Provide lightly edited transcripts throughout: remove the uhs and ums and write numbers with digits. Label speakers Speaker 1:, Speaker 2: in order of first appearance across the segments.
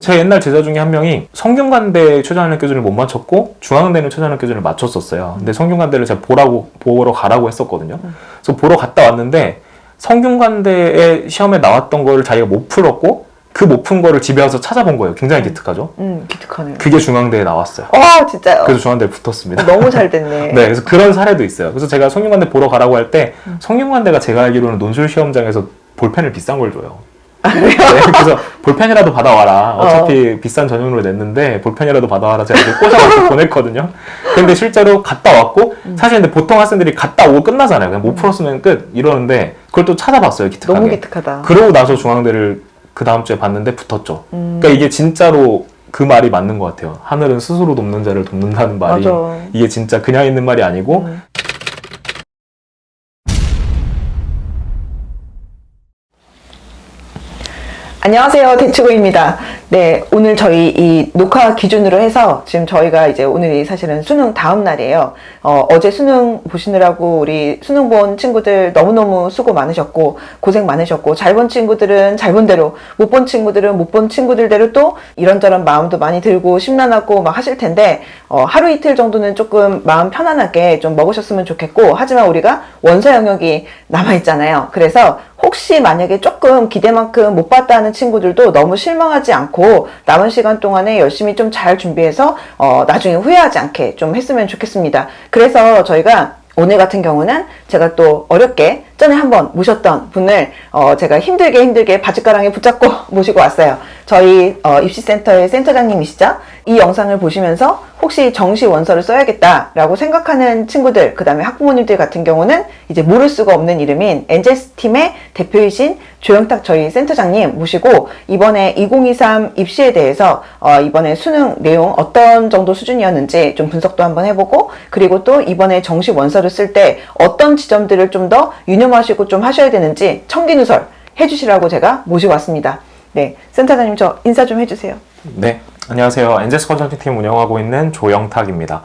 Speaker 1: 제 옛날 제자 중에 한 명이 성균관대 초전환력 기준을 못 맞췄고 중앙대는 초전환력 기준을 맞췄었어요. 근데 성균관대를 제가 보러 가라고 했었거든요. 그래서 보러 갔다 왔는데 성균관대의 시험에 나왔던 거를 자기가 못 풀었고 그 못 푼 거를 집에 와서 찾아본 거예요. 굉장히 기특하죠?
Speaker 2: 기특하네요.
Speaker 1: 그게 중앙대에 나왔어요.
Speaker 2: 진짜요?
Speaker 1: 그래서 중앙대에 붙었습니다.
Speaker 2: 너무 잘 됐네.
Speaker 1: 네, 그래서 그런 사례도 있어요. 그래서 제가 성균관대 보러 가라고 할 때 성균관대가 제가 알기로는 논술 시험장에서 볼펜을 비싼 걸 줘요. 네, 그래서 볼펜이라도 받아와라. 어차피 비싼 전형으로 냈는데 볼펜이라도 받아와라. 제가 이렇게 꽂아서 보냈거든요. 근데 실제로 갔다 왔고 사실 근데 보통 학생들이 갔다 오고 끝나잖아요. 그냥 못 풀었으면 끝 이러는데 그걸 또 찾아봤어요. 기특하게.
Speaker 2: 너무 기특하다.
Speaker 1: 그러고 나서 중앙대를 그 다음 주에 봤는데 붙었죠. 그러니까 이게 진짜로 그 말이 맞는 것 같아요. 하늘은 스스로 돕는 자를 돕는다는 말이
Speaker 2: 맞아.
Speaker 1: 이게 진짜 그냥 있는 말이 아니고
Speaker 2: 안녕하세요. 대치고입니다. 네, 오늘 저희 이 녹화 기준으로 해서 지금 저희가 이제 오늘이 사실은 수능 다음 날이에요. 어제 수능 보시느라고 우리 수능 본 친구들 너무너무 수고 많으셨고 고생 많으셨고 잘 본 친구들은 잘 본 대로 못 본 친구들은 못 본 친구들대로 또 이런저런 마음도 많이 들고 심란하고 막 하실 텐데 하루 이틀 정도는 조금 마음 편안하게 좀 먹으셨으면 좋겠고 하지만 우리가 원서 영역이 남아있잖아요. 그래서 혹시 만약에 조금 기대만큼 못 봤다 하는 친구들도 너무 실망하지 않고 남은 시간 동안에 열심히 좀 잘 준비해서 나중에 후회하지 않게 좀 했으면 좋겠습니다. 그래서 저희가 오늘 같은 경우는 제가 또 어렵게 전에 한번 모셨던 분을 제가 힘들게 바짓가랑에 붙잡고 모시고 왔어요. 저희 입시센터의 센터장님이시죠? 이 영상을 보시면서 혹시 정시 원서를 써야겠다라고 생각하는 친구들, 그 다음에 학부모님들 같은 경우는 이제 모를 수가 없는 이름인 엔젤스팀의 대표이신 조영탁 저희 센터장님 모시고 이번에 2023 입시에 대해서 이번에 수능 내용 어떤 정도 수준이었는지 좀 분석도 한번 해보고 그리고 또 이번에 정시 원서를 쓸 때 어떤 지점들을 좀 더 유념하시고 좀 하셔야 되는지 청기누설 해주시라고 제가 모시고 왔습니다. 네, 센터장님 저 인사 좀 해주세요.
Speaker 1: 네, 안녕하세요. 엔젤스 컨설팅팀 운영하고 있는 조영탁입니다.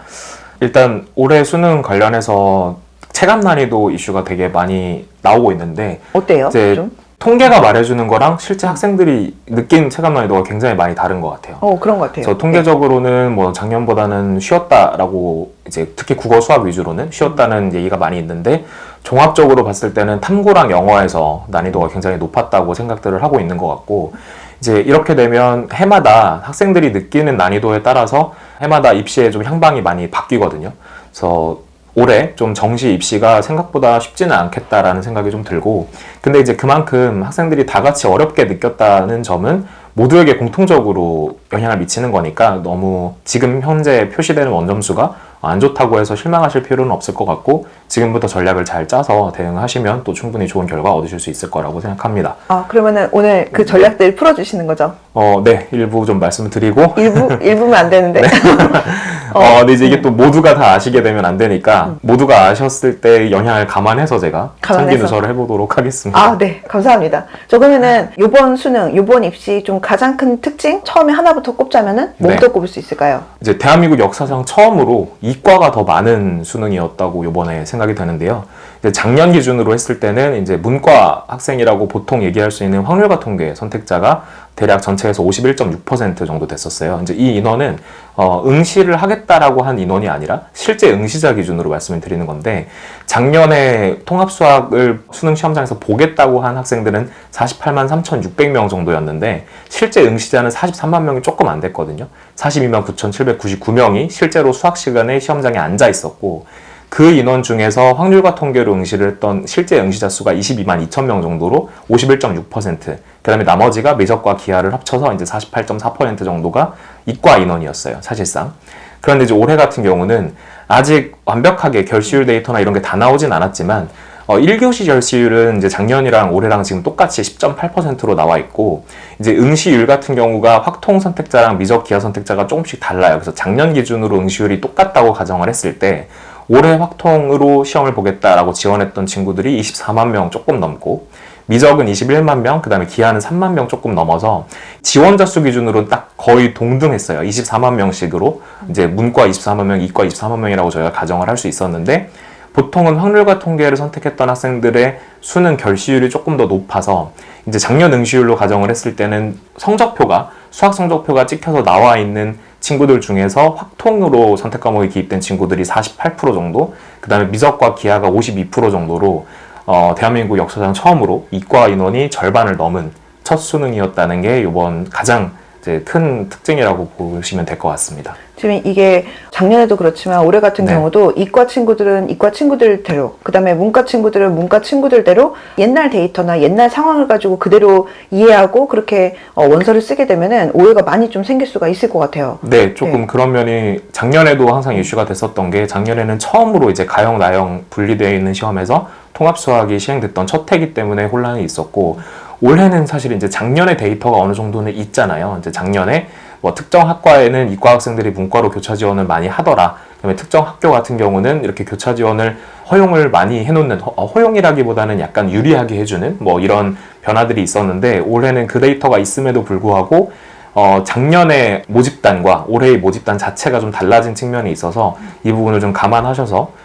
Speaker 1: 일단 올해 수능 관련해서 체감 난이도 이슈가 되게 많이 나오고 있는데
Speaker 2: 어때요?
Speaker 1: 이제
Speaker 2: 좀?
Speaker 1: 통계가 말해주는 거랑 실제 학생들이 느낀 체감 난이도가 굉장히 많이 다른 것 같아요.
Speaker 2: 그런 것 같아요.
Speaker 1: 그래서 통계적으로는 뭐 작년보다는 쉬었다라고 이제 특히 국어 수학 위주로는 쉬었다는 얘기가 많이 있는데 종합적으로 봤을 때는 탐구랑 영어에서 난이도가 굉장히 높았다고 생각들을 하고 있는 것 같고 이제 이렇게 되면 해마다 학생들이 느끼는 난이도에 따라서 해마다 입시의 좀 향방이 많이 바뀌거든요. 그래서 올해 좀 정시 입시가 생각보다 쉽지는 않겠다라는 생각이 좀 들고 근데 이제 그만큼 학생들이 다 같이 어렵게 느꼈다는 점은 모두에게 공통적으로 영향을 미치는 거니까 너무 지금 현재 표시되는 원점수가 안 좋다고 해서 실망하실 필요는 없을 것 같고 지금부터 전략을 잘 짜서 대응하시면 또 충분히 좋은 결과 얻으실 수 있을 거라고 생각합니다.
Speaker 2: 그러면은 오늘 그 전략들 풀어주시는 거죠?
Speaker 1: 네, 일부 좀 말씀을 드리고
Speaker 2: 일부면 안 되는데.
Speaker 1: 네. 근데 이제 이게 또 모두가 다 아시게 되면 안 되니까 모두가 아셨을 때 영향을 감안해서 제가 청기 누설을 해보도록 하겠습니다.
Speaker 2: 네, 감사합니다. 저 그러면은 요번 수능, 요번 입시 좀 가장 큰 특징 처음에 하나부터 꼽자면은 뭐부터 꼽을 수 있을까요?
Speaker 1: 이제 대한민국 역사상 처음으로 이과가 더 많은 수능이었다고 요번에 생각이 되는데요. 이제 작년 기준으로 했을 때는 이제 문과 학생이라고 보통 얘기할 수 있는 확률과 통계 선택자가 대략 전체에서 51.6% 정도 됐었어요. 이제 이 인원은 응시를 하겠다라고 한 인원이 아니라 실제 응시자 기준으로 말씀을 드리는 건데 작년에 통합수학을 수능 시험장에서 보겠다고 한 학생들은 48만 3,600명 정도였는데 실제 응시자는 43만 명이 조금 안 됐거든요. 42만 9,799명이 실제로 수학 시간에 시험장에 앉아 있었고 그 인원 중에서 확률과 통계로 응시를 했던 실제 응시자 수가 22만 2천 명 정도로 51.6%. 그 다음에 나머지가 미적과 기하를 합쳐서 이제 48.4% 정도가 이과 인원이었어요, 사실상. 그런데 이제 올해 같은 경우는 아직 완벽하게 결시율 데이터나 이런 게 다 나오진 않았지만 1교시 결시율은 이제 작년이랑 올해랑 지금 똑같이 10.8%로 나와 있고 이제 응시율 같은 경우가 확통 선택자랑 미적 기하 선택자가 조금씩 달라요. 그래서 작년 기준으로 응시율이 똑같다고 가정을 했을 때 올해 확통으로 시험을 보겠다라고 지원했던 친구들이 24만 명 조금 넘고 미적은 21만 명, 그 다음에 기하는 3만 명 조금 넘어서 지원자 수 기준으로는 딱 거의 동등했어요. 24만 명씩으로 이제 문과 24만 명, 이과 24만 명이라고 저희가 가정을 할 수 있었는데 보통은 확률과 통계를 선택했던 학생들의 수능 결시율이 조금 더 높아서 이제 작년 응시율로 가정을 했을 때는 성적표가 수학 성적표가 찍혀서 나와 있는 친구들 중에서 확통으로 선택 과목에 기입된 친구들이 48% 정도, 그 다음에 미적과 기하가 52% 정도로 대한민국 역사상 처음으로 이과 인원이 절반을 넘은 첫 수능이었다는 게 이번 가장 이제 큰 특징이라고 보시면 될 것 같습니다.
Speaker 2: 지금 이게 작년에도 그렇지만 올해 같은
Speaker 1: 네.
Speaker 2: 경우도 이과 친구들은 이과 친구들대로, 그 다음에 문과 친구들은 문과 친구들대로 옛날 데이터나 옛날 상황을 가지고 그대로 이해하고 그렇게 원서를 쓰게 되면은 오해가 많이 좀 생길 수가 있을 것 같아요.
Speaker 1: 네, 조금 그런 면이 작년에도 항상 이슈가 됐었던 게, 작년에는 처음으로 이제 가형, 나형 분리되어 있는 시험에서 통합 수학이 시행됐던 첫 해기 때문에 혼란이 있었고, 올해는 사실 이제 작년에 데이터가 어느 정도는 있잖아요. 이제 작년에 뭐 특정 학과에는 이과 학생들이 문과로 교차 지원을 많이 하더라. 그다음에 특정 학교 같은 경우는 이렇게 교차 지원을 허용을 많이 해놓는, 허용이라기보다는 약간 유리하게 해주는 뭐 이런 변화들이 있었는데, 올해는 그 데이터가 있음에도 불구하고 작년의 모집단과 올해의 모집단 자체가 좀 달라진 측면이 있어서 이 부분을 좀 감안하셔서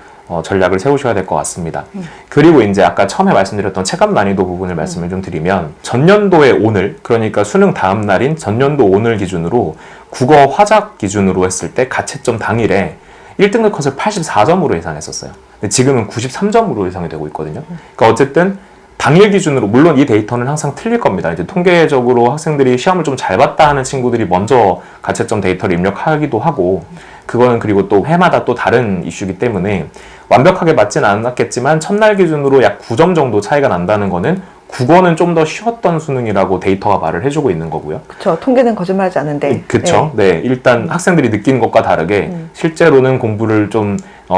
Speaker 1: 전략을 세우셔야 될 것 같습니다. 그리고 이제 아까 처음에 말씀드렸던 체감 난이도 부분을 말씀을 좀 드리면, 전년도의 오늘, 그러니까 수능 다음 날인 전년도 오늘 기준으로 국어 화작 기준으로 했을 때 가채점 당일에 1등급 컷을 84점으로 예상했었어요. 근데 지금은 93점으로 예상이 되고 있거든요. 그러니까 어쨌든 당일 기준으로, 물론 이 데이터는 항상 틀릴 겁니다. 이제 통계적으로 학생들이 시험을 좀 잘 봤다 하는 친구들이 먼저 가채점 데이터를 입력하기도 하고, 그거는 그리고 또 해마다 또 다른 이슈이기 때문에 완벽하게 맞지는 않았겠지만 첫날 기준으로 약 9점 정도 차이가 난다는 거는 국어는 좀 더 쉬웠던 수능이라고 데이터가 말을 해주고 있는 거고요.
Speaker 2: 그렇죠. 통계는 거짓말하지 않는데.
Speaker 1: 그렇죠. 네, 일단 학생들이 느끼는 것과 다르게 실제로는 공부를 좀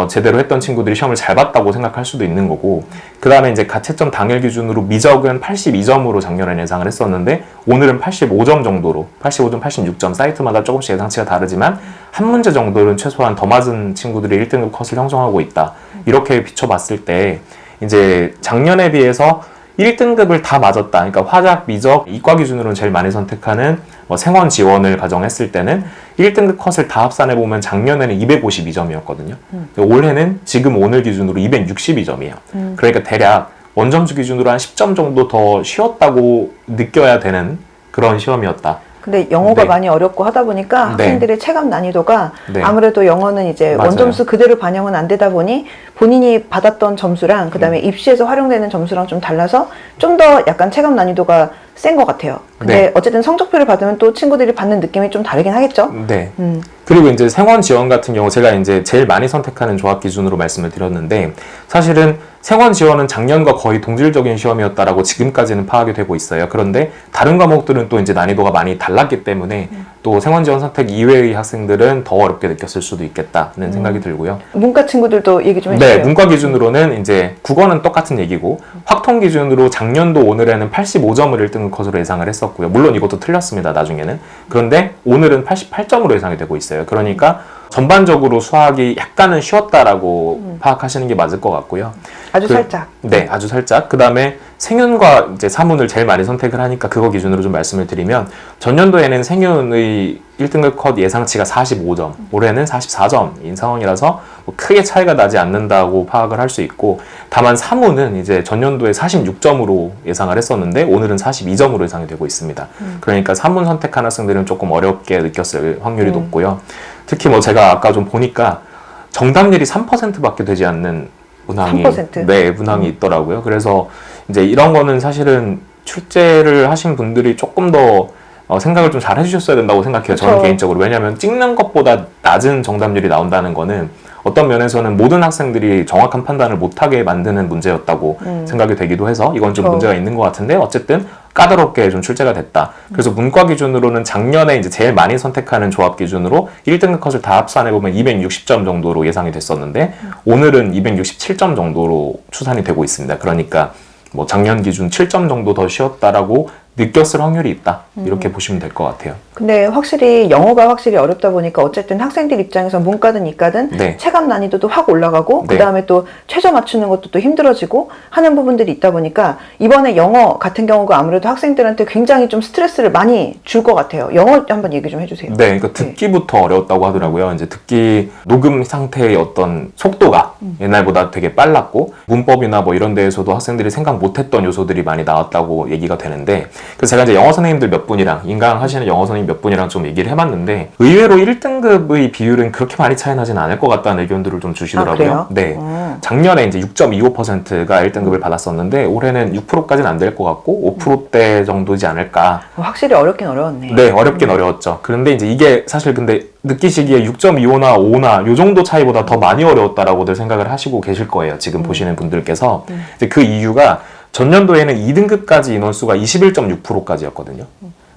Speaker 1: 제대로 했던 친구들이 시험을 잘 봤다고 생각할 수도 있는 거고, 그 다음에 이제 가채점 당일 기준으로 미적은 82점으로 작년에 예상을 했었는데 오늘은 85점 정도로, 85점, 86점, 사이트마다 조금씩 예상치가 다르지만 한 문제 정도는 최소한 더 맞은 친구들이 1등급 컷을 형성하고 있다. 이렇게 비춰봤을 때 이제 작년에 비해서 1등급을 다 맞았다. 그러니까 화작, 미적, 이과 기준으로는 제일 많이 선택하는 생원 지원을 가정했을 때는 1등급 컷을 다 합산해보면 작년에는 252점이었거든요. 올해는 지금 오늘 기준으로 262점이에요. 그러니까 대략 원점수 기준으로 한 10점 정도 더 쉬웠다고 느껴야 되는 그런 시험이었다.
Speaker 2: 근데 영어가
Speaker 1: 네.
Speaker 2: 많이 어렵고 하다 보니까 학생들의 체감 난이도가
Speaker 1: 네.
Speaker 2: 아무래도 영어는 이제
Speaker 1: 맞아요.
Speaker 2: 원점수 그대로 반영은 안 되다 보니 본인이 받았던 점수랑 그다음에 입시에서 활용되는 점수랑 좀 달라서 좀 더 약간 체감 난이도가 센 것 같아요. 근데
Speaker 1: 네.
Speaker 2: 어쨌든 성적표를 받으면 또 친구들이 받는 느낌이 좀 다르긴 하겠죠.
Speaker 1: 네. 그리고 이제 생원 지원 같은 경우 제가 이제 제일 많이 선택하는 조합 기준으로 말씀을 드렸는데, 사실은 생원 지원은 작년과 거의 동질적인 시험이었다라고 지금까지는 파악이 되고 있어요. 그런데 다른 과목들은 또 이제 난이도가 많이 달랐기 때문에 또 생원 지원 선택 이외의 학생들은 더 어렵게 느꼈을 수도 있겠다는 생각이 들고요.
Speaker 2: 문과 친구들도 얘기 좀 해주세요.
Speaker 1: 네, 문과 기준으로는 이제 국어는 똑같은 얘기고, 확통 기준으로 작년도 오늘에는 85점을 1등급 컷으로 예상을 했었고요. 물론 이것도 틀렸습니다, 나중에는. 그런데 오늘은 88점으로 예상이 되고 있어요. 그러니까 전반적으로 수학이 약간은 쉬웠다라고 파악하시는 게 맞을 것 같고요.
Speaker 2: 아주 살짝.
Speaker 1: 네, 아주 살짝. 그 다음에 생윤과 이제 사문을 제일 많이 선택을 하니까 그거 기준으로 좀 말씀을 드리면, 전년도에는 생윤의 1등급 컷 예상치가 45점, 올해는 44점인 상황이라서 뭐 크게 차이가 나지 않는다고 파악을 할 수 있고, 다만 사문은 이제 전년도에 46점으로 예상을 했었는데 오늘은 42점으로 예상이 되고 있습니다. 그러니까 사문 선택한 학생들은 조금 어렵게 느꼈을 확률이 높고요. 특히 뭐 제가 아까 좀 보니까 정답률이 3%밖에 되지 않는 문항이
Speaker 2: 3%?
Speaker 1: 네, 문항이 있더라고요. 그래서 이제 이런 거는 사실은 출제를 하신 분들이 조금 더 생각을 좀 잘 해주셨어야 된다고 생각해요. 저는
Speaker 2: 그쵸.
Speaker 1: 개인적으로. 왜냐하면 찍는 것보다 낮은 정답률이 나온다는 거는 어떤 면에서는 모든 학생들이 정확한 판단을 못하게 만드는 문제였다고 생각이 되기도 해서 이건 좀
Speaker 2: 그쵸.
Speaker 1: 문제가 있는 것 같은데, 어쨌든 까다롭게 좀 출제가 됐다. 그래서 문과 기준으로는 작년에 이제 제일 많이 선택하는 조합 기준으로 1등급 컷을 다 합산해보면 260점 정도로 예상이 됐었는데 오늘은 267점 정도로 추산이 되고 있습니다. 그러니까 뭐 작년 기준 7점 정도 더 쉬었다라고 느꼈을 확률이 있다. 이렇게 보시면 될 것 같아요.
Speaker 2: 근데 확실히 영어가 확실히 어렵다 보니까 어쨌든 학생들 입장에서 문과든 이과든
Speaker 1: 네.
Speaker 2: 체감 난이도도 확 올라가고
Speaker 1: 네.
Speaker 2: 그다음에 또 최저 맞추는 것도 또 힘들어지고 하는 부분들이 있다 보니까 이번에 영어 같은 경우가 아무래도 학생들한테 굉장히 좀 스트레스를 많이 줄 것 같아요. 영어 한번 얘기 좀 해주세요.
Speaker 1: 네, 그러니까 듣기부터 어려웠다고 하더라고요. 이제 듣기 녹음 상태의 어떤 속도가 옛날보다 되게 빨랐고, 문법이나 뭐 이런 데에서도 학생들이 생각 못했던 요소들이 많이 나왔다고 얘기가 되는데, 그래서 제가 이제 영어 선생님들 몇 분이랑 인강하시는 영어 선생님 몇 분이랑 좀 얘기를 해봤는데 의외로 1등급의 비율은 그렇게 많이 차이 나진 않을 것 같다는 의견들을 좀 주시더라고요. 네. 작년에 이제 6.25%가 1등급을 받았었는데 올해는 6%까지는 안 될 것 같고 5%대 정도지 않을까.
Speaker 2: 확실히 어렵긴 어려웠네.
Speaker 1: 네, 어렵긴 어려웠죠. 그런데 이제 이게 사실 근데 느끼시기에 6.25나 5나 요 정도 차이보다 더 많이 어려웠다라고들 생각을 하시고 계실 거예요. 지금 보시는 분들께서. 이제 그 이유가 전년도에는 2등급까지 인원수가 21.6%까지였거든요.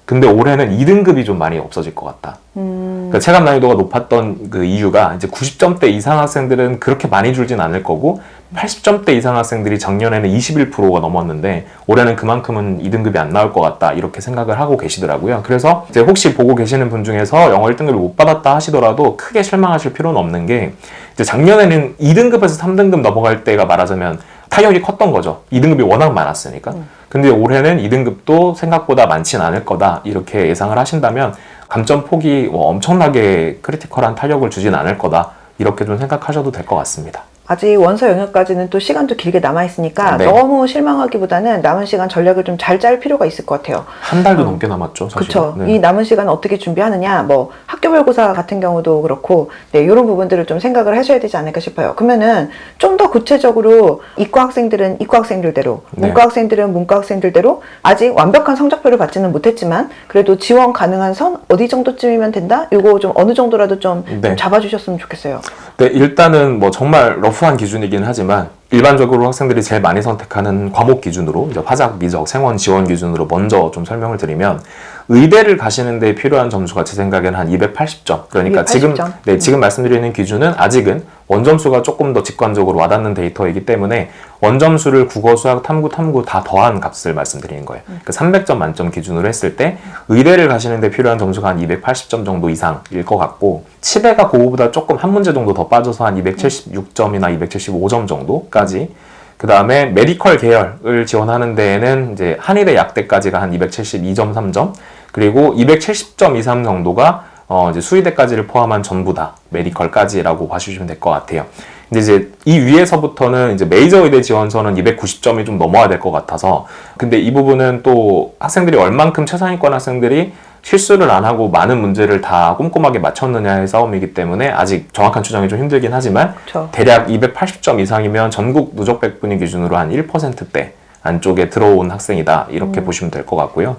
Speaker 1: 근데 올해는 2등급이 좀 많이 없어질 것 같다. 그러니까 체감 난이도가 높았던 그 이유가 이제 90점대 이상 학생들은 그렇게 많이 줄진 않을 거고 80점대 이상 학생들이 작년에는 21%가 넘었는데 올해는 그만큼은 2등급이 안 나올 것 같다 이렇게 생각을 하고 계시더라고요. 그래서 이제 혹시 보고 계시는 분 중에서 영어 1등급을 못 받았다 하시더라도 크게 실망하실 필요는 없는 게 이제 작년에는 2등급에서 3등급 넘어갈 때가 말하자면 타격이 컸던 거죠. 2등급이 워낙 많았으니까. 근데 올해는 2등급도 생각보다 많진 않을 거다 이렇게 예상을 하신다면 감점 폭이 엄청나게 크리티컬한 타격을 주진 않을 거다 이렇게 좀 생각하셔도 될 것 같습니다.
Speaker 2: 아직 원서 영역까지는 또 시간도 길게 남아있으니까
Speaker 1: 네.
Speaker 2: 너무 실망하기보다는 남은 시간 전략을 좀 잘 짤 필요가 있을 것 같아요.
Speaker 1: 한 달도 넘게 남았죠, 사실.
Speaker 2: 그렇죠.
Speaker 1: 네.
Speaker 2: 이 남은 시간 어떻게 준비하느냐, 뭐 학교별고사 같은 경우도 그렇고, 네, 이런 부분들을 좀 생각을 하셔야 되지 않을까 싶어요. 그러면은 좀 더 구체적으로 이과 학생들은 이과 학생들대로,
Speaker 1: 네.
Speaker 2: 문과 학생들은 문과 학생들대로 아직 완벽한 성적표를 받지는 못했지만 그래도 지원 가능한 선 어디 정도쯤이면 된다? 이거 좀 어느 정도라도 좀
Speaker 1: 네.
Speaker 2: 잡아주셨으면 좋겠어요.
Speaker 1: 네, 일단은 뭐 정말 러프한 기준이긴 하지만 일반적으로 학생들이 제일 많이 선택하는 과목 기준으로 이제 화작, 미적, 생원 지원 기준으로 먼저 좀 설명을 드리면 의대를 가시는 데 필요한 점수가 제 생각에는 한 280점. 그러니까
Speaker 2: 280점?
Speaker 1: 지금 말씀드리는 기준은 아직은 원점수가 조금 더 직관적으로 와닿는 데이터이기 때문에 원점수를 국어, 수학, 탐구 다 더한 값을 말씀드리는 거예요. 그러니까 300점 만점 기준으로 했을 때 의대를 가시는 데 필요한 점수가 한 280점 정도 이상일 것 같고 치대가 그거보다 조금 한 문제 정도 더 빠져서 한 276점이나 275점 정도까지 그 다음에 메디컬 계열을 지원하는 데에는 이제 한의대 약대까지가 한 272.3점 그리고 270점 이상 정도가 이제 수의대까지를 포함한 전부 다 메디컬까지라고 봐주시면 될 것 같아요. 근데 이제 이 위에서부터는 이제 메이저 의대 지원서는 290점이 좀 넘어야 될 것 같아서 근데 이 부분은 또 학생들이 얼만큼 최상위권 학생들이 실수를 안 하고 많은 문제를 다 꼼꼼하게 맞췄느냐의 싸움이기 때문에 아직 정확한 추정이 좀 힘들긴 하지만
Speaker 2: 그쵸.
Speaker 1: 대략 280점 이상이면 전국 누적 백분위 기준으로 한 1%대 안쪽에 들어온 학생이다 이렇게 보시면 될 것 같고요.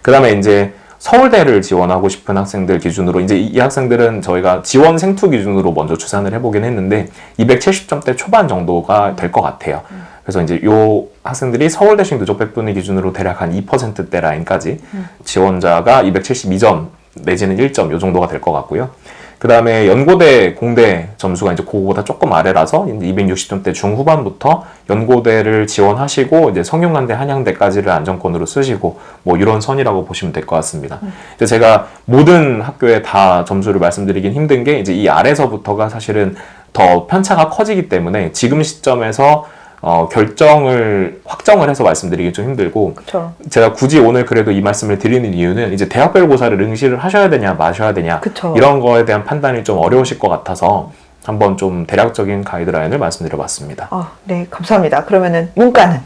Speaker 1: 그 다음에 이제 서울대를 지원하고 싶은 학생들 기준으로 이제 이 학생들은 저희가 지원 생투 기준으로 먼저 추산을 해보긴 했는데 270점대 초반 정도가 될 것 같아요. 그래서 이제 요 학생들이 서울대식 누적 백분위 기준으로 대략 한 2%대 라인까지 지원자가 272점 내지는 1점 요 정도가 될 것 같고요. 그 다음에 연고대, 공대 점수가 이제 그거보다 조금 아래라서 이제 260점대 중후반부터 연고대를 지원하시고 이제 성균관대, 한양대까지를 안정권으로 쓰시고 뭐 이런 선이라고 보시면 될 것 같습니다. 근데 제가 모든 학교에 다 점수를 말씀드리긴 힘든 게 이제 이 아래서부터가 사실은 더 편차가 커지기 때문에 지금 시점에서 확정을 해서 말씀드리기 좀 힘들고
Speaker 2: 그쵸.
Speaker 1: 제가 굳이 오늘 그래도 이 말씀을 드리는 이유는 이제 대학별 고사를 응시를 하셔야 되냐 마셔야 되냐
Speaker 2: 그쵸.
Speaker 1: 이런 거에 대한 판단이 좀 어려우실 것 같아서 한번 좀 대략적인 가이드라인을 말씀드려봤습니다.
Speaker 2: 네, 감사합니다. 그러면은 문과는?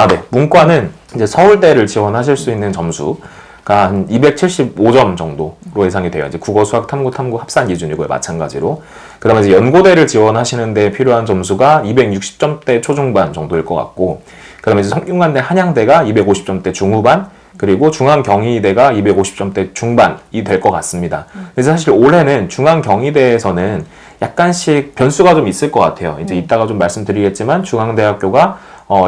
Speaker 1: 네. 문과는 이제 서울대를 지원하실 수 있는 점수가 한 275점 정도로 예상이 돼요. 이제 국어, 수학, 탐구 합산 기준이고요. 마찬가지로. 그 다음에 이제 연고대를 지원하시는 데 필요한 점수가 260점대 초중반 정도일 것 같고, 그 다음에 이제 성균관대, 한양대가 250점대 중후반, 그리고 중앙경희대가 250점대 중반이 될 것 같습니다. 그래서 사실 올해는 중앙경희대에서는 약간씩 변수가 좀 있을 것 같아요. 이제 이따가 좀 말씀드리겠지만 중앙대학교가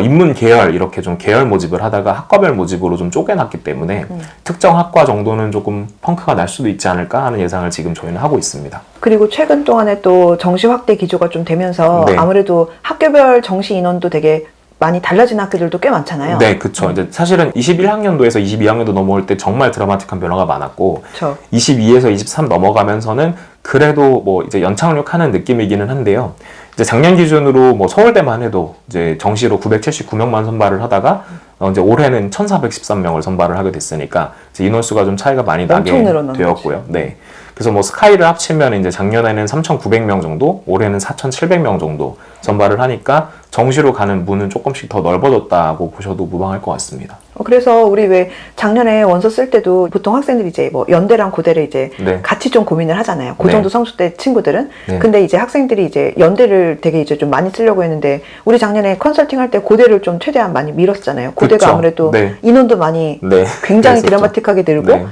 Speaker 1: 인문 계열 이렇게 좀 계열 모집을 하다가 학과별 모집으로 좀 쪼개놨기 때문에 특정 학과 정도는 조금 펑크가 날 수도 있지 않을까 하는 예상을 지금 저희는 하고 있습니다.
Speaker 2: 그리고 최근 동안에 또 정시 확대 기조가 좀 되면서
Speaker 1: 네.
Speaker 2: 아무래도 학교별 정시 인원도 되게 많이 달라진 학교들도 꽤 많잖아요.
Speaker 1: 네, 그쵸. 이제 사실은 21학년도에서 22학년도 넘어올 때 정말 드라마틱한 변화가 많았고,
Speaker 2: 그쵸.
Speaker 1: 22에서 23 넘어가면서는 그래도 뭐 이제 연착륙하는 느낌이기는 한데요. 이제 작년 기준으로 뭐 서울대만 해도 이제 정시로 979명만 선발을 하다가 이제 올해는 1,413명을 선발을 하게 됐으니까 이제 인원수가 좀 차이가 많이 나게 되었고요. 네. 그래서 뭐 스카이를 합치면 이제 작년에는 3,900명 정도, 올해는 4,700명 정도 선발을 하니까 정시로 가는 문은 조금씩 더 넓어졌다고 보셔도 무방할 것 같습니다.
Speaker 2: 그래서 우리 왜 작년에 원서 쓸 때도 보통 학생들이 이제 뭐 연대랑 고대를 이제
Speaker 1: 네.
Speaker 2: 같이 좀 고민을 하잖아요. 그
Speaker 1: 네.
Speaker 2: 정도 성수 때 친구들은.
Speaker 1: 네.
Speaker 2: 근데 이제 학생들이 이제 연대를 되게 이제 좀 많이 쓰려고 했는데 우리 작년에 컨설팅 할 때 고대를 좀 최대한 많이 밀었잖아요. 고대가
Speaker 1: 그쵸.
Speaker 2: 아무래도
Speaker 1: 네.
Speaker 2: 인원도 많이
Speaker 1: 네.
Speaker 2: 굉장히
Speaker 1: 그랬었죠.
Speaker 2: 드라마틱하게 늘고
Speaker 1: 네.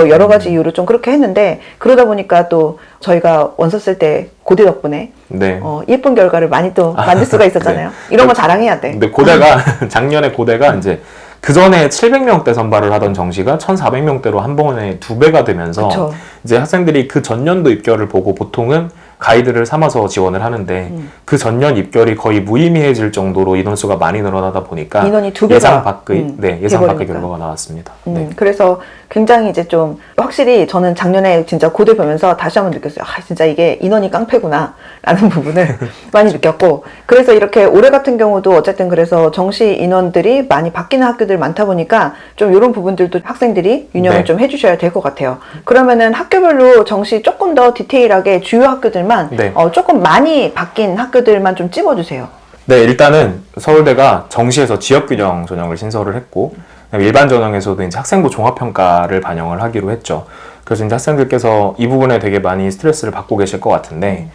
Speaker 2: 여러 가지 이유로 좀 그렇게 했는데 그러다 보니까 또 저희가 원서 쓸 때 고대 덕분에
Speaker 1: 네.
Speaker 2: 예쁜 결과를 많이 또 만들 수가 있었잖아요.
Speaker 1: 네.
Speaker 2: 이런 거 자랑해야 돼.
Speaker 1: 근데 고대가 작년에 고대가 이제 그 전에 700명대 선발을 하던 정시가 1,400명대로 한 번에 2배가 되면서
Speaker 2: 그쵸.
Speaker 1: 이제 학생들이 그 전년도 입결을 보고 보통은 가이드를 삼아서 지원을 하는데 그 전년 입결이 거의 무의미해질 정도로 인원수가 많이 늘어나다 보니까
Speaker 2: 인원이 2배가
Speaker 1: 예상 밖의 예상 밖의
Speaker 2: 돼버리니까.
Speaker 1: 결과가 나왔습니다. 네.
Speaker 2: 그래서 굉장히 이제 좀 확실히 저는 작년에 진짜 고대 보면서 다시 한번 느꼈어요. 진짜 이게 인원이 깡패구나 라는 부분을 많이 느꼈고 그래서 이렇게 올해 같은 경우도 어쨌든 그래서 정시 인원들이 많이 바뀌는 학교들 많다 보니까 좀 이런 부분들도 학생들이 유념을
Speaker 1: 네.
Speaker 2: 좀 해주셔야 될 것 같아요. 그러면은 학교별로 정시 조금 더 디테일하게 주요 학교들만
Speaker 1: 네.
Speaker 2: 조금 많이 바뀐 학교들만 좀 찝어주세요.
Speaker 1: 네, 일단은 서울대가 정시에서 지역균형 전형을 신설을 했고 일반 전형에서도 이제 학생부 종합평가를 반영을 하기로 했죠. 그래서 이제 학생들께서 이 부분에 되게 많이 스트레스를 받고 계실 것 같은데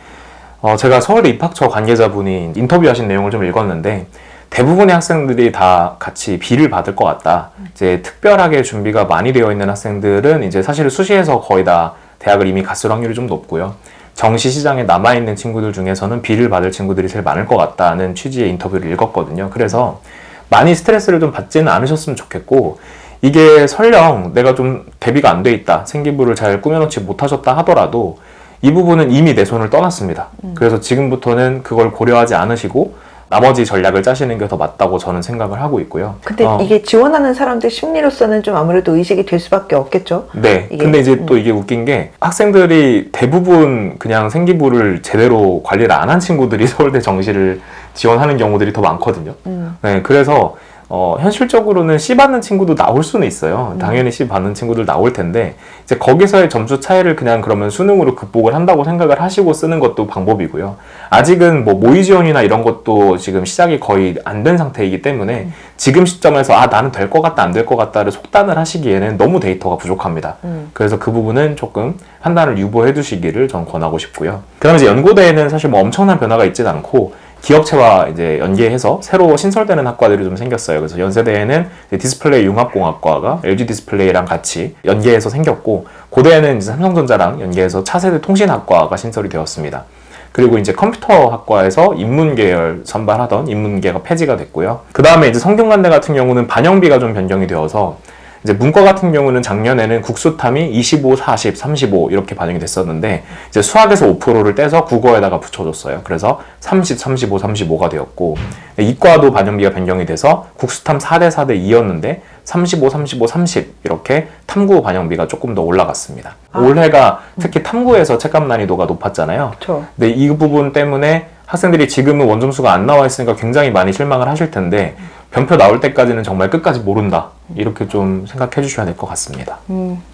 Speaker 1: 제가 서울대 입학처 관계자분이 인터뷰하신 내용을 좀 읽었는데 대부분의 학생들이 다 같이 B를 받을 것 같다. 이제 특별하게 준비가 많이 되어 있는 학생들은 이제 사실 수시에서 거의 다 대학을 이미 갔을 확률이 좀 높고요. 정시 시장에 남아있는 친구들 중에서는 B를 받을 친구들이 제일 많을 것 같다는 취지의 인터뷰를 읽었거든요. 그래서 많이 스트레스를 좀 받지는 않으셨으면 좋겠고 이게 설령 내가 좀 대비가 안 돼 있다, 생기부를 잘 꾸며놓지 못하셨다 하더라도 이 부분은 이미 내 손을 떠났습니다. 그래서 지금부터는 그걸 고려하지 않으시고 나머지 전략을 짜시는 게 더 맞다고 저는 생각을 하고 있고요.
Speaker 2: 근데 이게 지원하는 사람들 심리로서는 좀 아무래도 의식이 될 수밖에 없겠죠.
Speaker 1: 네. 근데 이제 또 이게 웃긴 게 학생들이 대부분 그냥 생기부를 제대로 관리를 안 한 친구들이 서울대 정시를 지원하는 경우들이 더 많거든요. 네. 그래서 현실적으로는 C 받는 친구도 나올 수는 있어요. 당연히 C 받는 친구들 나올 텐데 이제 거기서의 점수 차이를 그냥 그러면 수능으로 극복을 한다고 생각을 하시고 쓰는 것도 방법이고요. 아직은 뭐 모의 지원이나 이런 것도 지금 시작이 거의 안 된 상태이기 때문에 지금 시점에서 나는 될 것 같다 안 될 것 같다를 속단을 하시기에는 너무 데이터가 부족합니다. 그래서 그 부분은 조금 판단을 유보해 두시기를 전 권하고 싶고요. 그다음에 이제 연고대에는 사실 뭐 엄청난 변화가 있진 않고 기업체와 이제 연계해서 새로 신설되는 학과들이 좀 생겼어요. 그래서 연세대에는 디스플레이 융합공학과가 LG 디스플레이랑 같이 연계해서 생겼고, 고대에는 이제 삼성전자랑 연계해서 차세대 통신학과가 신설이 되었습니다. 그리고 이제 컴퓨터 학과에서 인문계열 선발하던 인문계가 폐지가 됐고요. 그 다음에 이제 성균관대 같은 경우는 반영비가 좀 변경이 되어서 이제 문과 같은 경우는 작년에는 국수탐이 25, 40, 35 이렇게 반영이 됐었는데 이제 수학에서 5%를 떼서 국어에다가 붙여줬어요. 그래서 30, 35, 35가 되었고, 이과도 반영비가 변경이 돼서 국수탐 4대 4대 2였는데 35, 35, 30 이렇게 탐구 반영비가 조금 더 올라갔습니다. 올해가 특히 탐구에서 책감 난이도가 높았잖아요.
Speaker 2: 그쵸.
Speaker 1: 근데 이 부분 때문에 학생들이 지금은 원점수가 안 나와 있으니까 굉장히 많이 실망을 하실 텐데 변표 나올 때까지는 정말 끝까지 모른다, 이렇게 좀 생각해 주셔야 될 것 같습니다.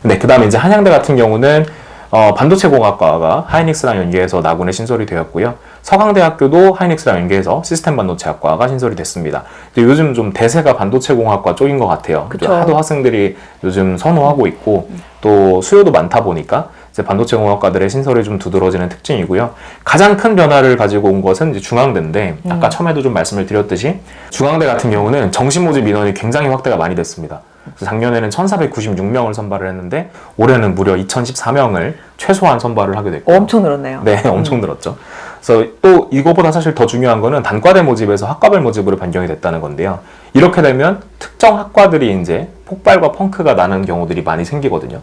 Speaker 1: 네, 그 다음에 이제 한양대 같은 경우는 반도체공학과가 하이닉스랑 연계해서 나군에 신설이 되었고요. 서강대학교도 하이닉스랑 연계해서 시스템 반도체학과가 신설이 됐습니다. 요즘 좀 대세가 반도체공학과 쪽인 것 같아요.
Speaker 2: 그쵸.
Speaker 1: 하도 학생들이 요즘 선호하고 있고 또 수요도 많다 보니까 이제 반도체공학과들의 신설이 좀 두드러지는 특징이고요. 가장 큰 변화를 가지고 온 것은 이제 중앙대인데 아까 처음에도 좀 말씀을 드렸듯이 중앙대 같은 경우는 정시 모집 인원이 굉장히 확대가 많이 됐습니다. 그래서 작년에는 1,496명을 선발을 했는데 올해는 무려 2,014명을 최소한 선발을 하게 됐고
Speaker 2: 엄청 늘었네요.
Speaker 1: 네, 엄청 늘었죠. 그래서 또 이거보다 사실 더 중요한 거는 단과대 모집에서 학과별 모집으로 변경이 됐다는 건데요. 이렇게 되면 특정 학과들이 이제 폭발과 펑크가 나는 경우들이 많이 생기거든요.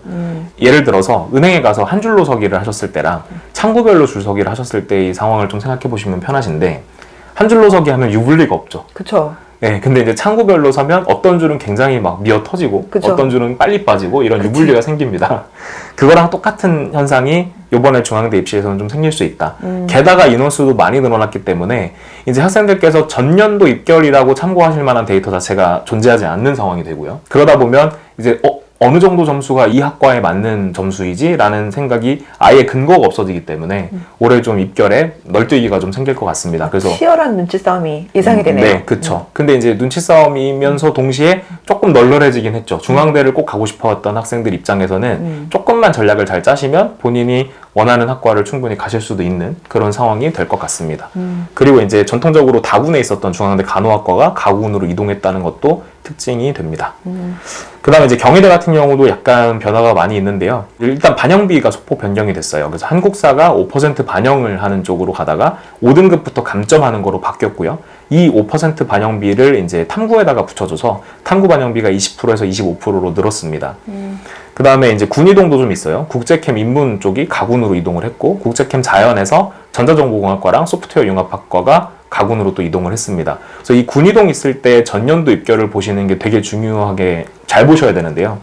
Speaker 1: 예를 들어서 은행에 가서 한 줄로 서기를 하셨을 때랑 창구별로 줄 서기를 하셨을 때의 상황을 좀 생각해 보시면 편하신데, 한 줄로 서기 하면 유불리가 없죠.
Speaker 2: 그쵸.
Speaker 1: 네, 근데 이제 창구별로 서면 어떤 줄은 굉장히 막 미어 터지고
Speaker 2: 그쵸.
Speaker 1: 어떤 줄은 빨리 빠지고 이런 유불리가 생깁니다. 그거랑 똑같은 현상이 이번에 중앙대 입시에서는 좀 생길 수 있다. 게다가 인원수도 많이 늘어났기 때문에 이제 학생들께서 전년도 입결이라고 참고하실 만한 데이터 자체가 존재하지 않는 상황이 되고요. 그러다 보면 이제 어느 정도 점수가 이 학과에 맞는 점수이지? 라는 생각이 아예 근거가 없어지기 때문에 올해 좀 입결에 널뛰기가 좀 생길 것 같습니다. 그래서
Speaker 2: 치열한 눈치 싸움이 예상이 되네요.
Speaker 1: 네, 그쵸. 근데 이제 눈치 싸움이면서 동시에 조금 널널해지긴 했죠. 중앙대를 꼭 가고 싶어했던 학생들 입장에서는 조금만 전략을 잘 짜시면 본인이 원하는 학과를 충분히 가실 수도 있는 그런 상황이 될 것 같습니다. 그리고 이제 전통적으로 다군에 있었던 중앙대 간호학과가 가군으로 이동했다는 것도 특징이 됩니다. 그 다음에 이제 경희대 같은 경우도 약간 변화가 많이 있는데요. 일단 반영비가 소폭 변경이 됐어요. 그래서 한국사가 5% 반영을 하는 쪽으로 가다가 5등급부터 감점하는 거로 바뀌었고요. 이 5% 반영비를 이제 탐구에다가 붙여줘서 탐구 반영비가 20%에서 25%로 늘었습니다. 그 다음에 이제 군이동도 좀 있어요. 국제캠 인문 쪽이 가군으로 이동을 했고, 국제캠 자연에서 전자정보공학과랑 소프트웨어 융합학과가 가군으로 또 이동을 했습니다. 그래서 이 군이동 있을 때 전년도 입결을 보시는 게 되게 중요하게 잘 보셔야 되는데요.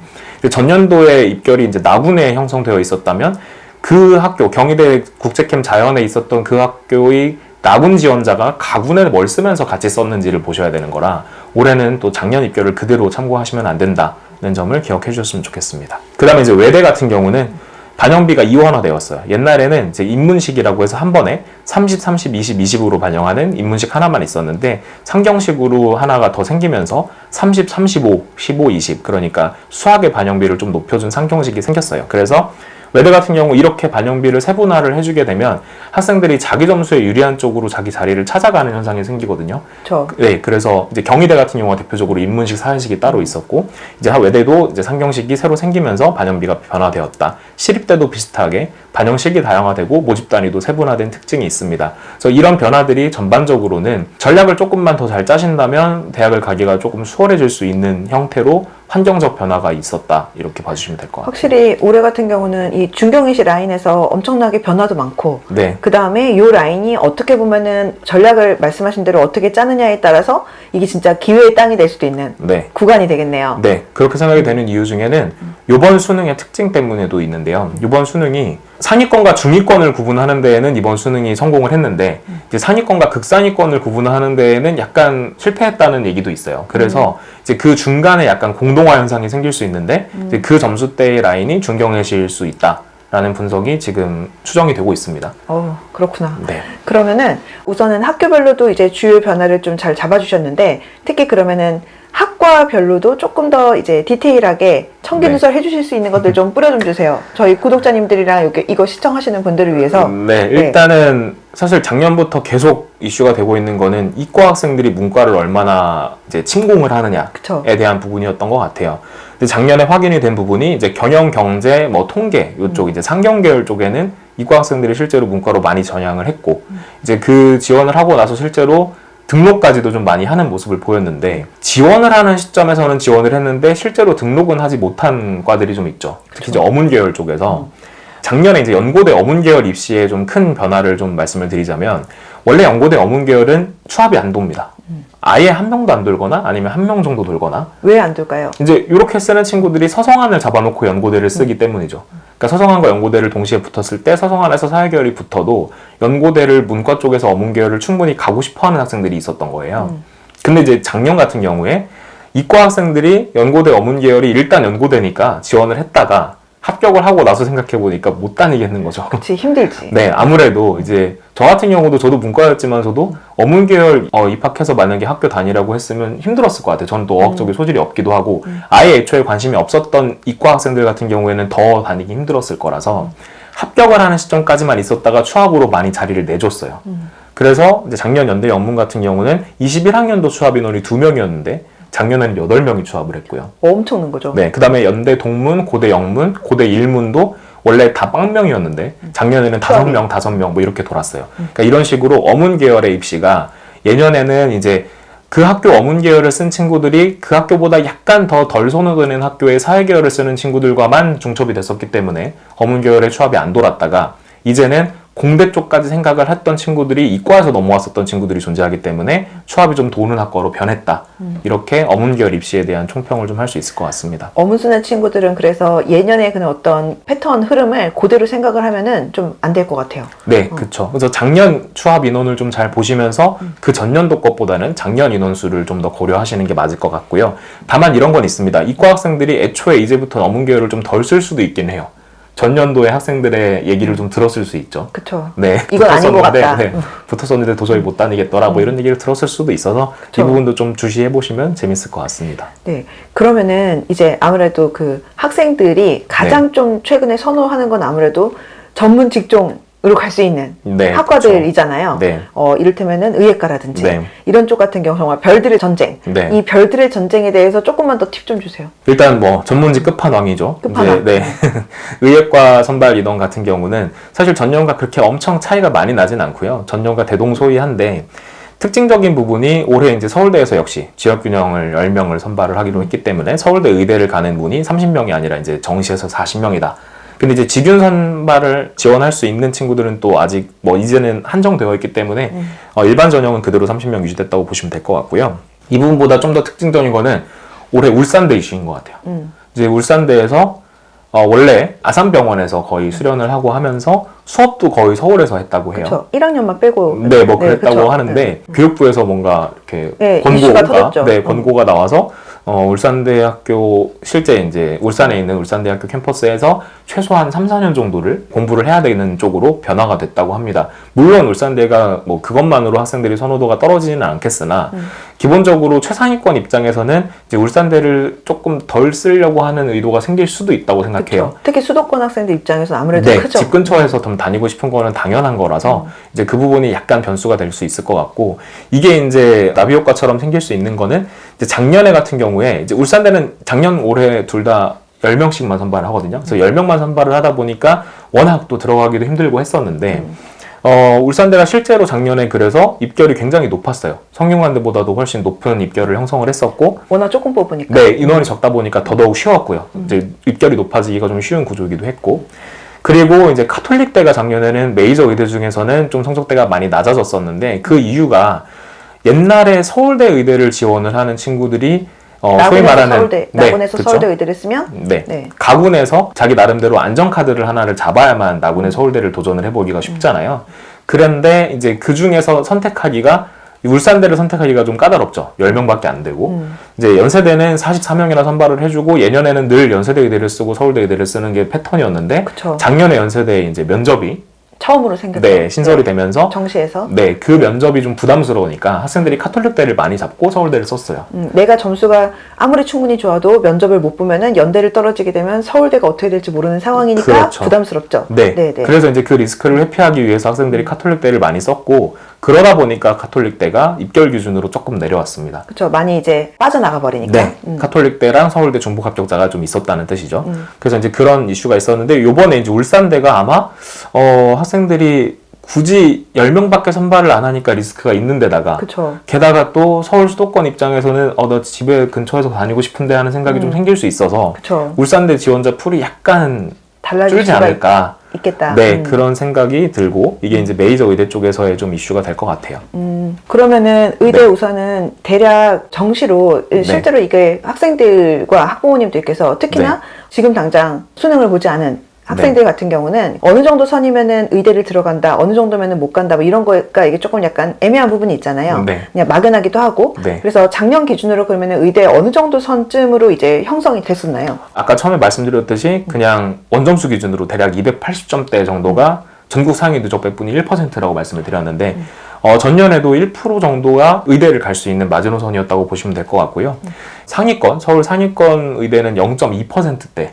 Speaker 1: 전년도에 입결이 이제 나군에 형성되어 있었다면 그 학교, 경희대 국제캠 자연에 있었던 그 학교의 나군 지원자가 가군에 뭘 쓰면서 같이 썼는지를 보셔야 되는 거라 올해는 또 작년 입결을 그대로 참고하시면 안 된다는 점을 기억해 주셨으면 좋겠습니다. 그 다음에 이제 외대 같은 경우는 반영비가 이원화되었어요. 옛날에는 이제 입문식이라고 해서 한 번에 30, 30, 20, 20으로 반영하는 입문식 하나만 있었는데 상경식으로 하나가 더 생기면서 30, 35, 15, 20 그러니까 수학의 반영비를 좀 높여준 상경식이 생겼어요. 그래서 외대 같은 경우 이렇게 반영비를 세분화를 해주게 되면 학생들이 자기 점수에 유리한 쪽으로 자기 자리를 찾아가는 현상이 생기거든요. 네, 그래서 이제 경희대 같은 경우가 대표적으로 입문식, 사회식이 따로 있었고 이제 외대도 이제 상경식이 새로 생기면서 반영비가 변화되었다. 시립대도 비슷하게 반영식이 다양화되고 모집 단위도 세분화된 특징이 있습니다. 그래서 이런 변화들이 전반적으로는 전략을 조금만 더 잘 짜신다면 대학을 가기가 조금 수월해질 수 있는 형태로 환경적 변화가 있었다 이렇게 봐주시면 될 것 같아요.
Speaker 2: 확실히 올해 같은 경우는 이 중경희시 라인에서 엄청나게 변화도 많고
Speaker 1: 네.
Speaker 2: 그 다음에 이 라인이 어떻게 보면은 전략을 말씀하신 대로 어떻게 짜느냐에 따라서 이게 진짜 기회의 땅이 될 수도 있는
Speaker 1: 네.
Speaker 2: 구간이 되겠네요.
Speaker 1: 네, 그렇게 생각이 되는 이유 중에는 이번 수능의 특징 때문에도 있는데요. 이번 수능이 상위권과 중위권을 구분하는 데에는 이번 수능이 성공을 했는데 이제 상위권과 극상위권을 구분하는 데에는 약간 실패했다는 얘기도 있어요. 그래서 이제 그 중간에 약간 공동화 현상이 생길 수 있는데 이제 그 점수대의 라인이 중경외시일 수 있다라는 분석이 지금 추정이 되고 있습니다.
Speaker 2: 그렇구나.
Speaker 1: 네.
Speaker 2: 그러면은 우선은 학교별로도 이제 주요 변화를 좀 잘 잡아주셨는데 특히 그러면은 학과별로도 조금 더 이제 디테일하게 청기누설 해주실 수 있는 것들 좀 뿌려 좀 주세요. 저희 구독자님들이랑 이거 시청하시는 분들을 위해서.
Speaker 1: 네, 일단은 사실 작년부터 계속 이슈가 되고 있는 거는 이과 학생들이 문과를 얼마나 이제 침공을 하느냐에
Speaker 2: 그쵸.
Speaker 1: 대한 부분이었던 것 같아요. 근데 작년에 확인이 된 부분이 이제 경영, 경제, 뭐 통계 이쪽 이제 상경계열 쪽에는 이과 학생들이 실제로 문과로 많이 전향을 했고 이제 그 지원을 하고 나서 실제로 등록까지도 좀 많이 하는 모습을 보였는데 지원을 하는 시점에서는 지원을 했는데 실제로 등록은 하지 못한 과들이 좀 있죠. 특히 이제 어문계열 쪽에서 작년에 이제 연고대 어문계열 입시에 좀 큰 변화를 좀 말씀을 드리자면 원래 연고대 어문계열은 추합이 안 돕니다. 아예 한 명도 안 돌거나 아니면 한 명 정도 돌거나.
Speaker 2: 왜 안 돌까요?
Speaker 1: 이제 이렇게 쓰는 친구들이 서성안을 잡아놓고 연고대를 쓰기 때문이죠. 그러니까 서성안과 연고대를 동시에 붙었을 때 서성안에서 사회계열이 붙어도 연고대를 문과 쪽에서 어문계열을 충분히 가고 싶어하는 학생들이 있었던 거예요. 근데 이제 작년 같은 경우에 이과 학생들이 연고대 어문계열이 일단 연고대니까 지원을 했다가 합격을 하고 나서 생각해보니까 못 다니겠는 거죠.
Speaker 2: 그치, 힘들지.
Speaker 1: 네, 아무래도 이제 저 같은 경우도 저도 문과였지만서도 어문계열 입학해서 만약에 학교 다니라고 했으면 힘들었을 것 같아요. 저는 또 어학적인 소질이 없기도 하고 아예 애초에 관심이 없었던 이과 학생들 같은 경우에는 더 다니기 힘들었을 거라서 합격을 하는 시점까지만 있었다가 추합으로 많이 자리를 내줬어요. 그래서 이제 작년 연대 영문 같은 경우는 21학년도 추합 인원이 2명이었는데 작년에는 8명이 추합을 했고요.
Speaker 2: 엄청 는 거죠.
Speaker 1: 네, 그 다음에 연대 동문, 고대 영문, 고대 일문도 원래 다 빵명이었는데 작년에는 5명, 5명 뭐 이렇게 돌았어요. 그러니까 이런 식으로 어문 계열의 입시가 예년에는 이제 그 학교 어문 계열을 쓴 친구들이 그 학교보다 약간 더 덜 선호되는 학교의 사회 계열을 쓰는 친구들과만 중첩이 됐었기 때문에 어문 계열의 추합이 안 돌았다가 이제는 공대 쪽까지 생각을 했던 친구들이 이과에서 넘어왔었던 친구들이 존재하기 때문에 추합이 좀 도는 학과로 변했다. 이렇게 어문계열 입시에 대한 총평을 좀 할 수 있을 것 같습니다.
Speaker 2: 어문순한 친구들은 그래서 예년의 그런 어떤 패턴 흐름을 그대로 생각을 하면은 좀 안 될 것 같아요.
Speaker 1: 네, 그렇죠. 그래서 작년 추합 인원을 좀 잘 보시면서 그 전년도 것보다는 작년 인원수를 좀 더 고려하시는 게 맞을 것 같고요. 다만 이런 건 있습니다. 이과 학생들이 애초에 이제부터 어문계열을 좀 덜 쓸 수도 있긴 해요. 전년도의 학생들의 얘기를 좀 들었을 수 있죠.
Speaker 2: 그렇죠.
Speaker 1: 네,
Speaker 2: 이건 아닌 것 같다.
Speaker 1: 네, 붙었었는데 도저히 못 다니겠더라 뭐 이런 얘기를 들었을 수도 있어서
Speaker 2: 그쵸.
Speaker 1: 이 부분도 좀 주시해 보시면 재밌을 것 같습니다.
Speaker 2: 네. 그러면은 이제 아무래도 그 학생들이 가장 좀 최근에 선호하는 건 아무래도 전문 직종으로 갈 수 있는
Speaker 1: 네,
Speaker 2: 학과들이잖아요.
Speaker 1: 네.
Speaker 2: 이를테면은 의예과라든지
Speaker 1: 네.
Speaker 2: 이런 쪽 같은 경우 정말 별들의 전쟁.
Speaker 1: 네.
Speaker 2: 이 별들의 전쟁에 대해서 조금만 더 팁 좀 주세요.
Speaker 1: 일단 뭐 전문직 끝판왕이죠.
Speaker 2: 끝판왕.
Speaker 1: 이제, 네. 의예과 선발 인원 같은 경우는 사실 전년과 그렇게 엄청 차이가 많이 나진 않고요. 전년과 대동소이한데 특징적인 부분이 올해 이제 서울대에서 역시 지역균형을 10명을 선발을 하기로 했기 때문에 서울대 의대를 가는 문이 30명이 아니라 이제 정시에서 40명이다. 근데 이제 직윤 선발을 지원할 수 있는 친구들은 또 아직 뭐 이제는 한정되어 있기 때문에 일반 전형은 그대로 30명 유지됐다고 보시면 될 것 같고요. 이 부분보다 좀 더 특징적인 거는 올해 울산대 이슈인 것 같아요. 이제 울산대에서 원래 아산병원에서 거의 수련을 하고 하면서 수업도 거의 서울에서 했다고 해요.
Speaker 2: 그렇죠. 1학년만 빼고.
Speaker 1: 네, 뭐 그랬다고
Speaker 2: 그쵸.
Speaker 1: 하는데
Speaker 2: 네.
Speaker 1: 교육부에서 뭔가 이렇게
Speaker 2: 네, 이슈가 터졌죠.
Speaker 1: 권고가 나와서 울산대학교 실제 이제 울산에 있는 울산대학교 캠퍼스에서 최소한 3, 4년 정도를 공부를 해야 되는 쪽으로 변화가 됐다고 합니다. 물론 울산대가 뭐 그것만으로 학생들이 선호도가 떨어지지는 않겠으나 기본적으로 최상위권 입장에서는 이제 울산대를 조금 덜 쓰려고 하는 의도가 생길 수도 있다고 생각해요.
Speaker 2: 그쵸. 특히 수도권 학생들 입장에서는 아무래도
Speaker 1: 네,
Speaker 2: 크죠.
Speaker 1: 집 근처에서 좀 다니고 싶은 거는 당연한 거라서 이제 그 부분이 약간 변수가 될 수 있을 것 같고 이게 이제 나비 효과처럼 생길 수 있는 거는 이제 작년에 같은 경우에 이제 울산대는 작년 올해 둘 다 10명씩만 선발을 하거든요. 그래서 10명만 선발을 하다 보니까 워낙 또 들어가기도 힘들고 했었는데 울산대가 실제로 작년에 그래서 입결이 굉장히 높았어요. 성균관대보다도 훨씬 높은 입결을 형성을 했었고
Speaker 2: 워낙 조금 뽑으니까.
Speaker 1: 네, 인원이 적다 보니까 더더욱 쉬웠고요. 이제 입결이 높아지기가 좀 쉬운 구조이기도 했고 그리고 이제 카톨릭대가 작년에는 메이저 의대 중에서는 좀 성적대가 많이 낮아졌었는데 그 이유가 옛날에 서울대 의대를 지원을 하는 친구들이 소위 말하는
Speaker 2: 서울대, 나군에서
Speaker 1: 그쵸?
Speaker 2: 서울대 의대를 쓰면
Speaker 1: 네. 가군에서 자기 나름대로 안전카드를 하나를 잡아야만 나군의 서울대를 도전을 해보기가 쉽잖아요. 그런데 이제 그 중에서 선택하기가 울산대를 선택하기가 좀 까다롭죠. 10명밖에 안 되고 이제 연세대는 44명이나 선발을 해주고 예년에는 늘 연세대 의대를 쓰고 서울대 의대를 쓰는 게 패턴이었는데
Speaker 2: 그쵸.
Speaker 1: 작년에 연세대 이제 면접이
Speaker 2: 처음으로 생겼죠.
Speaker 1: 네, 신설이 되면서
Speaker 2: 정시에서.
Speaker 1: 네, 그 면접이 좀 부담스러우니까 학생들이 카톨릭대를 많이 잡고 서울대를 썼어요.
Speaker 2: 내가 점수가 아무리 충분히 좋아도 면접을 못 보면은 연대를 떨어지게 되면 서울대가 어떻게 될지 모르는 상황이니까
Speaker 1: 그렇죠.
Speaker 2: 부담스럽죠.
Speaker 1: 네.
Speaker 2: 네.
Speaker 1: 그래서 이제 그 리스크를 회피하기 위해서 학생들이 카톨릭대를 많이 썼고 그러다 보니까 카톨릭대가 입결 기준으로 조금 내려왔습니다.
Speaker 2: 그렇죠. 많이 이제 빠져나가 버리니까.
Speaker 1: 네, 카톨릭대랑 서울대 중복 합격자가 좀 있었다는 뜻이죠. 그래서 이제 그런 이슈가 있었는데 요번에 이제 울산대가 아마 학생들이 굳이 10명밖에 선발을 안 하니까 리스크가 있는 데다가
Speaker 2: 그쵸.
Speaker 1: 게다가 또 서울 수도권 입장에서는 나 집에 근처에서 다니고 싶은데 하는 생각이 좀 생길 수 있어서
Speaker 2: 그쵸.
Speaker 1: 울산대 지원자 풀이 약간
Speaker 2: 달라질
Speaker 1: 줄지
Speaker 2: 수가
Speaker 1: 않을까.
Speaker 2: 있겠다.
Speaker 1: 네, 그런 생각이 들고 이게 이제 메이저 의대 쪽에서의 좀 이슈가 될 것 같아요.
Speaker 2: 그러면은 의대
Speaker 1: 네.
Speaker 2: 우선은 대략 정시로 실제로 이게 학생들과 학부모님들께서 특히나
Speaker 1: 네.
Speaker 2: 지금 당장 수능을 보지 않은 학생들 같은 경우는 어느 정도 선이면은 의대를 들어간다, 어느 정도면은 못 간다, 뭐 이런 거가 이게 조금 약간 애매한 부분이 있잖아요.
Speaker 1: 네.
Speaker 2: 그냥 막연하기도 하고.
Speaker 1: 네.
Speaker 2: 그래서 작년 기준으로 그러면은 의대 어느 정도 선쯤으로 이제 형성이 됐었나요?
Speaker 1: 아까 처음에 말씀드렸듯이 그냥 원점수 기준으로 대략 280점대 정도가 전국 상위 누적 백분위 1%라고 말씀을 드렸는데 전년에도 1% 정도가 의대를 갈 수 있는 마지노선이었다고 보시면 될 것 같고요. 상위권, 서울 상위권 의대는 0.2%대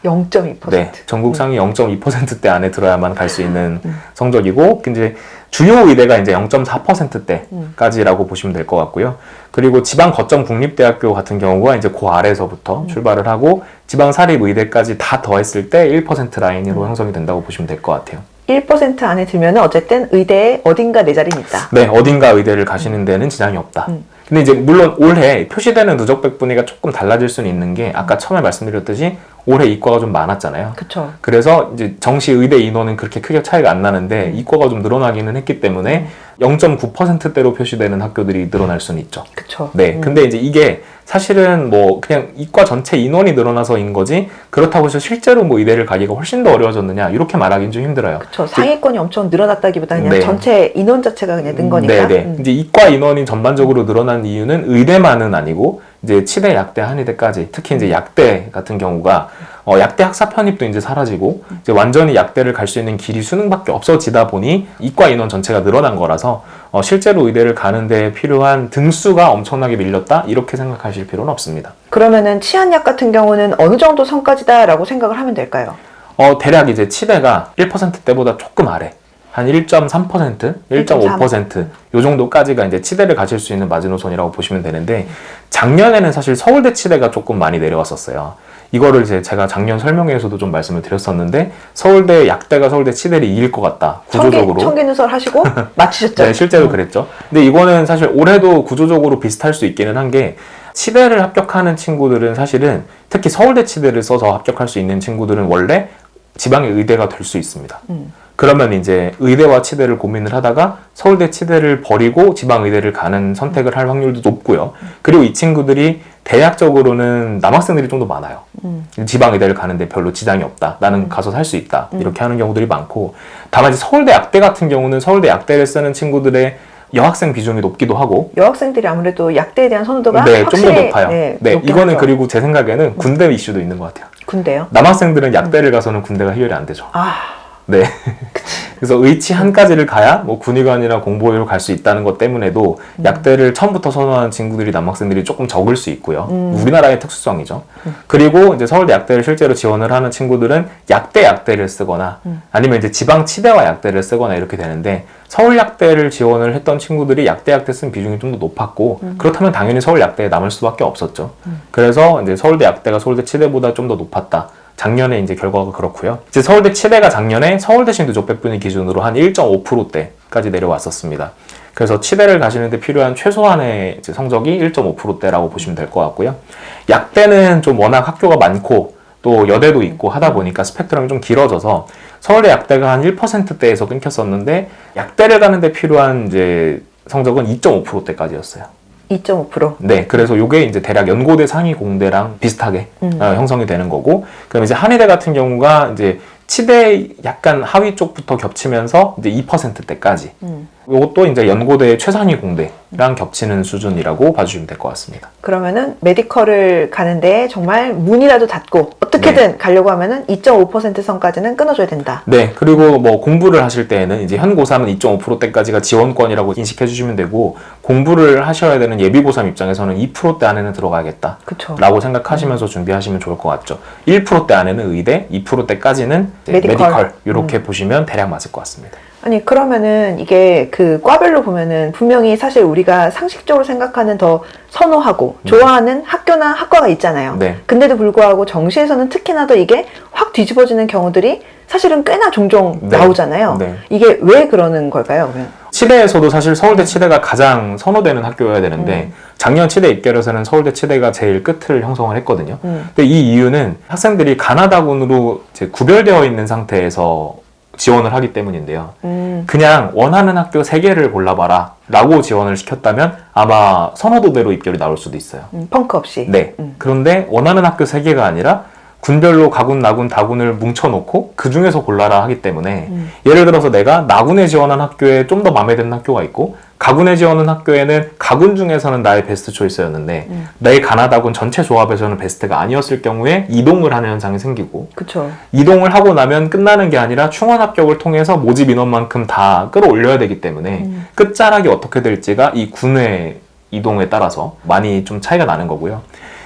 Speaker 2: 0.2%.
Speaker 1: 네, 전국 상위 0.2%대 안에 들어야만 갈 수 있는 성적이고, 이제 주요 의대가 이제 0.4%대까지라고 보시면 될 것 같고요. 그리고 지방 거점 국립대학교 같은 경우가 이제 그 아래서부터 출발을 하고 지방 사립 의대까지 다 더했을 때 1% 라인으로 형성이 된다고 보시면 될 것 같아요.
Speaker 2: 1% 안에 들면은 어쨌든 의대에 어딘가 내 자리는 있다.
Speaker 1: 네, 어딘가 의대를 가시는 데는 지장이 없다. 근데 이제 물론 올해 표시되는 누적 백분위가 조금 달라질 수는 있는 게 아까 처음에 말씀드렸듯이 올해 이과가 좀 많았잖아요.
Speaker 2: 그쵸.
Speaker 1: 그래서 이제 정시 의대 인원은 그렇게 크게 차이가 안 나는데 이과가 좀 늘어나기는 했기 때문에 0.9%대로 표시되는 학교들이 늘어날 수는 있죠.
Speaker 2: 그쵸.
Speaker 1: 네. 근데 이제 이게 사실은 뭐 그냥 이과 전체 인원이 늘어나서인 거지 그렇다고 해서 실제로 뭐 의대를 가기가 훨씬 더 어려워졌느냐 이렇게 말하기는 좀 힘들어요.
Speaker 2: 그쵸. 상위권이 엄청 늘어났다기보다 그냥
Speaker 1: 네.
Speaker 2: 전체 인원 자체가 그냥 는 거니까.
Speaker 1: 네네. 이제 이과 인원이 전반적으로 늘어난 이유는 의대만은 아니고 이제 치대, 약대, 한의대까지 특히 이제 약대 같은 경우가 약대 학사 편입도 이제 사라지고 이제 완전히 약대를 갈 수 있는 길이 수능밖에 없어지다 보니 이과 인원 전체가 늘어난 거라서 실제로 의대를 가는데 필요한 등수가 엄청나게 밀렸다 이렇게 생각하실 필요는 없습니다.
Speaker 2: 그러면은 치안약 같은 경우는 어느 정도 성까지다라고 생각을 하면 될까요?
Speaker 1: 대략 이제 치대가 1%대보다 조금 아래. 한 1.3%, 1.5%, 요 정도까지가 이제 치대를 가실 수 있는 마지노선이라고 보시면 되는데, 작년에는 사실 서울대 치대가 조금 많이 내려왔었어요. 이거를 이제 제가 작년 설명회에서도 좀 말씀을 드렸었는데, 서울대 약대가 서울대 치대를 이길 것 같다, 구조적으로.
Speaker 2: 청계누설 하시고 맞히셨죠?
Speaker 1: 네, 실제로 그랬죠. 근데 이거는 사실 올해도 구조적으로 비슷할 수 있기는 한 게, 치대를 합격하는 친구들은 사실은, 특히 서울대 치대를 써서 합격할 수 있는 친구들은 원래 지방의 의대가 될 수 있습니다. 그러면 이제 의대와 치대를 고민을 하다가 서울대 치대를 버리고 지방의대를 가는 선택을 할 확률도 높고요. 그리고 이 친구들이 대학적으로는 남학생들이 좀 더 많아요. 지방의대를 가는데 별로 지장이 없다. 나는 가서 살 수 있다. 이렇게 하는 경우들이 많고, 다만 이제 서울대 약대 같은 경우는 서울대 약대를 쓰는 친구들의 여학생 비중이 높기도 하고,
Speaker 2: 여학생들이 아무래도 약대에 대한 선호도가
Speaker 1: 네, 좀
Speaker 2: 확실히
Speaker 1: 더 높아요. 네, 이거는
Speaker 2: 하죠.
Speaker 1: 그리고 제 생각에는 군대 이슈도 있는 것 같아요.
Speaker 2: 군대요?
Speaker 1: 남학생들은 약대를 가서는 군대가 해결이 안 되죠.
Speaker 2: 아,
Speaker 1: 네. 그래서 의치 한 가지를 가야 뭐 군의관이나 공보위로 갈 수 있다는 것 때문에도 약대를 처음부터 선호하는 친구들이 남학생들이 조금 적을 수 있고요. 우리나라의 특수성이죠. 그리고 이제 서울대 약대를 실제로 지원을 하는 친구들은 약대를 쓰거나 아니면 이제 지방 치대와 약대를 쓰거나 이렇게 되는데, 서울 약대를 지원을 했던 친구들이 약대 쓴 비중이 좀 더 높았고, 그렇다면 당연히 서울 약대에 남을 수밖에 없었죠. 그래서 이제 서울대 약대가 서울대 치대보다 좀 더 높았다. 작년에 이제 결과가 그렇고요. 이제 서울대 치대가 작년에 서울대신 누적백분위 기준으로 한 1.5%대까지 내려왔었습니다. 그래서 치대를 가시는데 필요한 최소한의 이제 성적이 1.5%대라고 보시면 될 것 같고요. 약대는 좀 워낙 학교가 많고 또 여대도 있고 하다 보니까 스펙트럼이 좀 길어져서 서울대 약대가 한 1%대에서 끊겼었는데, 약대를 가는데 필요한 이제 성적은 2.5%대까지였어요.
Speaker 2: 2.5%.
Speaker 1: 네, 그래서 요게 이제 대략 연고대 상위 공대랑 비슷하게 형성이 되는 거고, 그럼 이제 한의대 같은 경우가 이제 치대 약간 하위 쪽부터 겹치면서 이제 2%대까지. 요것도 이제 연고대 최상위 공대랑 겹치는 수준이라고 봐주시면 될 것 같습니다.
Speaker 2: 그러면은 메디컬을 가는데 정말 문이라도 닫고 어떻게든 가려고 하면은 2.5% 선까지는 끊어줘야 된다.
Speaker 1: 네, 그리고 뭐 공부를 하실 때에는 이제 현 고3은 2.5%대까지가 지원권이라고 인식해 주시면 되고, 공부를 하셔야 되는 예비 고3 입장에서는 2%대 안에는 들어가야겠다.
Speaker 2: 그쵸.
Speaker 1: 라고 생각하시면서 준비하시면 좋을 것 같죠. 1%대 안에는 의대, 2%대까지는
Speaker 2: 메디컬.
Speaker 1: 이렇게 보시면 대략 맞을 것 같습니다.
Speaker 2: 아니 그러면은 이게 그 과별로 보면은 분명히 사실 우리가 상식적으로 생각하는 더 선호하고 좋아하는 학교나 학과가 있잖아요.
Speaker 1: 네.
Speaker 2: 근데도 불구하고 정시에서는 특히나 더 이게 확 뒤집어지는 경우들이 사실은 꽤나 종종
Speaker 1: 네.
Speaker 2: 나오잖아요.
Speaker 1: 네.
Speaker 2: 이게 왜 그러는 걸까요? 그러면?
Speaker 1: 치대에서도 사실 서울대 치대가 가장 선호되는 학교여야 되는데, 작년 치대 입결에서는 서울대 치대가 제일 끝을 형성을 했거든요. 근데 이 이유는 학생들이 가나다군으로 이제 구별되어 있는 상태에서 지원을 하기 때문인데요. 그냥 원하는 학교 3개를 골라봐라 라고 지원을 시켰다면 아마 선호도대로 입결이 나올 수도 있어요.
Speaker 2: 펑크 없이.
Speaker 1: 네. 그런데 원하는 학교 3개가 아니라 군별로 가군, 나군, 다군을 뭉쳐놓고 그 중에서 골라라 하기 때문에, 예를 들어서 내가 나군에 지원한 학교에 좀 더 마음에 드는 학교가 있고, 가군에 지원한 학교에는 가군 중에서는 나의 베스트 초이스였는데 내 가나다군 전체 조합에서는 베스트가 아니었을 경우에 이동을 하는 현상이 생기고,
Speaker 2: 그쵸.
Speaker 1: 이동을 하고 나면 끝나는 게 아니라 충원 합격을 통해서 모집 인원만큼 다 끌어올려야 되기 때문에 끝자락이 어떻게 될지가 이 군의 이동에 따라서 많이 좀 차이가 나는 거고요.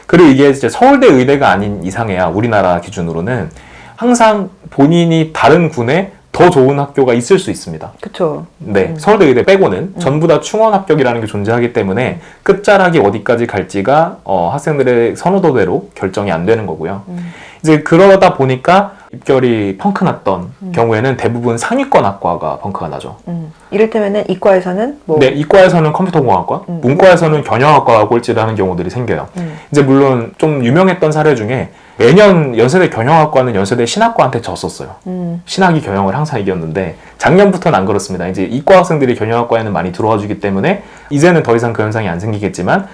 Speaker 1: 그리고 이게 이제 서울대 의대가 아닌 이상해야 우리나라 기준으로는 항상 본인이 다른 군에 더 좋은 학교가 있을 수 있습니다.
Speaker 2: 그쵸.
Speaker 1: 네, 서울대 의대 빼고는 전부 다 충원 합격이라는 게 존재하기 때문에 끝자락이 어디까지 갈지가 학생들의 선호도대로 결정이 안 되는 거고요. 이제 그러다 보니까 입결이 펑크 났던 경우에는 대부분 상위권 학과가 펑크가 나죠.
Speaker 2: 이를테면은 이과에서는 뭐
Speaker 1: 네, 이과에서는 컴퓨터공학과, 문과에서는 경영학과가 꼴찌를 하는 경우들이 생겨요. 이제 물론 좀 유명했던 사례 중에 매년 연세대 경영학과는 연세대 신학과한테 졌었어요. 신학이 경영을 항상 이겼는데 작년부터는 안 그렇습니다. 이제 이과 학생들이 경영학과에는 많이 들어와 주기 때문에 이제는 더 이상 그 현상이 안 생기겠지만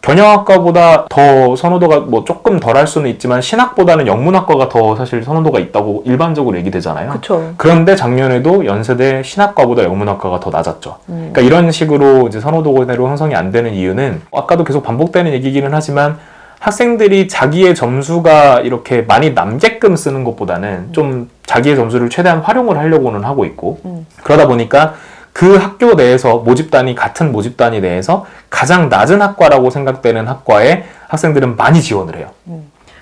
Speaker 1: 경영학과보다 더 선호도가 뭐 조금 덜 할 수는 있지만 신학보다는 영문학과가 더 사실 선호도가 있다고 일반적으로 얘기되잖아요.
Speaker 2: 그쵸.
Speaker 1: 그런데 작년에도 연세대 신학과보다 영문학과가 더 낮았죠. 그러니까 이런 식으로 이제 선호도대로 형성이 안 되는 이유는 아까도 계속 반복되는 얘기기는 하지만 학생들이 자기의 점수가 이렇게 많이 남게끔 쓰는 것보다는 좀 자기의 점수를 최대한 활용을 하려고는 하고 있고 그러다 보니까 그 학교 내에서 모집단이 같은 모집단이 내에서 가장 낮은 학과라고 생각되는 학과에 학생들은 많이 지원을 해요.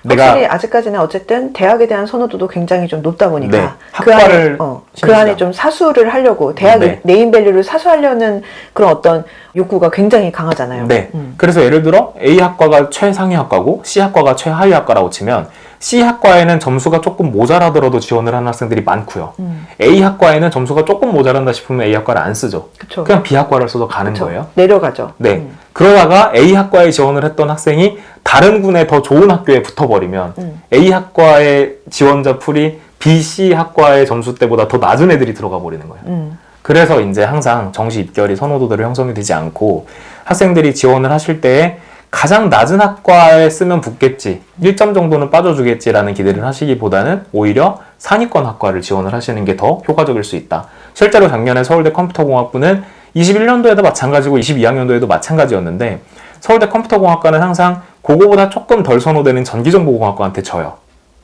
Speaker 2: 확실히 아직까지는 어쨌든 대학에 대한 선호도도 굉장히 좀 높다 보니까
Speaker 1: 네,
Speaker 2: 그 안에
Speaker 1: 학과를
Speaker 2: 그 안에 좀 사수를 하려고 대학의
Speaker 1: 네.
Speaker 2: 네임밸류를 사수하려는 그런 어떤 욕구가 굉장히 강하잖아요.
Speaker 1: 네. 그래서 예를 들어 A학과가 최상위 학과고 C학과가 최하위 학과라고 치면 C학과에는 점수가 조금 모자라더라도 지원을 하는 학생들이 많고요. A학과에는 점수가 조금 모자란다 싶으면 A학과를 안 쓰죠.
Speaker 2: 그쵸.
Speaker 1: 그냥 B학과를 써서 가는
Speaker 2: 그쵸.
Speaker 1: 거예요.
Speaker 2: 내려가죠.
Speaker 1: 네. 그러다가 A학과에 지원을 했던 학생이 다른 군에 더 좋은 학교에 붙어버리면 A학과의 지원자 풀이 BC학과의 점수 때보다 더 낮은 애들이 들어가 버리는 거예요. 그래서 이제 항상 정시 입결이 선호도대로 형성이 되지 않고 학생들이 지원을 하실 때에 가장 낮은 학과에 쓰면 붙겠지 1점 정도는 빠져주겠지라는 기대를 하시기보다는 오히려 상위권 학과를 지원을 하시는 게 더 효과적일 수 있다. 실제로 작년에 서울대 컴퓨터공학부는 21년도에도 마찬가지고 22학년도에도 마찬가지였는데 서울대 컴퓨터공학과는 항상 그거보다 조금 덜 선호되는 전기정보공학과한테 져요.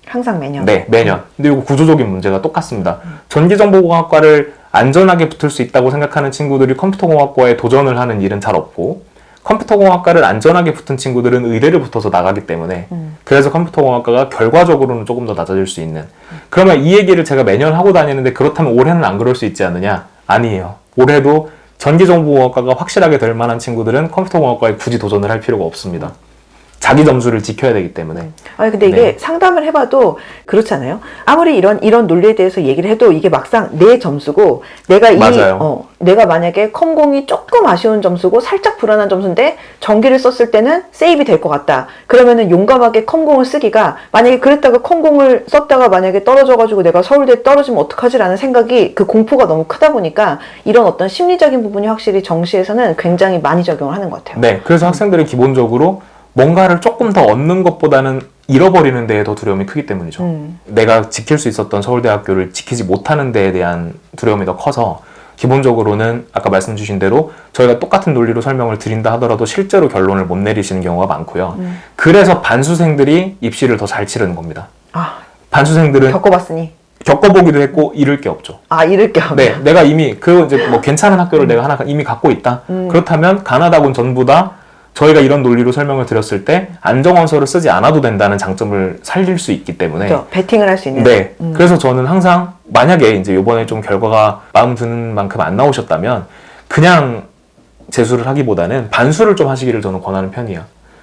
Speaker 2: 항상 매년.
Speaker 1: 네, 매년. 근데 이거 구조적인 문제가 똑같습니다. 전기정보공학과를 안전하게 붙을 수 있다고 생각하는 친구들이 컴퓨터공학과에 도전을 하는 일은 잘 없고 컴퓨터공학과를 안전하게 붙은 친구들은 의대를 붙어서 나가기 때문에 그래서 컴퓨터공학과가 결과적으로는 조금 더 낮아질 수 있는 그러면 이 얘기를 제가 매년 하고 다니는데 그렇다면 올해는 안 그럴 수 있지 않느냐? 아니에요. 올해도 전기정보공학과가 확실하게 될 만한 친구들은 컴퓨터공학과에 굳이 도전을 할 필요가 없습니다. 자기 점수를 지켜야 되기 때문에.
Speaker 2: 아니 근데 이게 상담을 해봐도 그렇잖아요. 아무리 이런 논리에 대해서 얘기를 해도 이게 막상 내 점수고 내가 내가 만약에 컴공이 조금 아쉬운 점수고 살짝 불안한 점수인데 전기를 썼을 때는 세이브 될 것 같다. 그러면은 용감하게 컴공을 쓰기가 만약에 그랬다가 컴공을 썼다가 만약에 떨어져가지고 내가 서울대에 떨어지면 어떡하지라는 생각이 그 공포가 너무 크다 보니까 이런 어떤 심리적인 부분이 확실히 정시에서는 굉장히 많이 적용을 하는 것 같아요.
Speaker 1: 네, 그래서 학생들이 기본적으로 뭔가를 조금 더 얻는 것보다는 잃어버리는 데에 더 두려움이 크기 때문이죠. 내가 지킬 수 있었던 서울대학교를 지키지 못하는 데에 대한 두려움이 더 커서 기본적으로는 아까 말씀 주신 대로 저희가 똑같은 논리로 설명을 드린다 하더라도 실제로 결론을 못 내리시는 경우가 많고요. 그래서 반수생들이 입시를 더 잘 치르는 겁니다. 반수생들은 겪어보기도 했고 잃을 게 없죠.
Speaker 2: 잃을 게 없네.
Speaker 1: 네, 내가 이미 그 이제 뭐 괜찮은 학교를 내가 하나 이미 갖고 있다. 그렇다면 가나다군 전부 다 저희가 이런 논리로 설명을 드렸을 때 안정원서를 쓰지 않아도 된다는 장점을 살릴 수 있기 때문에
Speaker 2: 그렇죠. 베팅을 할 수 있는.
Speaker 1: 네. 그래서 저는 항상 만약에 이제 이번에 좀 결과가 마음 드는 만큼 안 나오셨다면 그냥 재수를 하기보다는 반수를 좀 하시기를 저는 권하는 편이에요.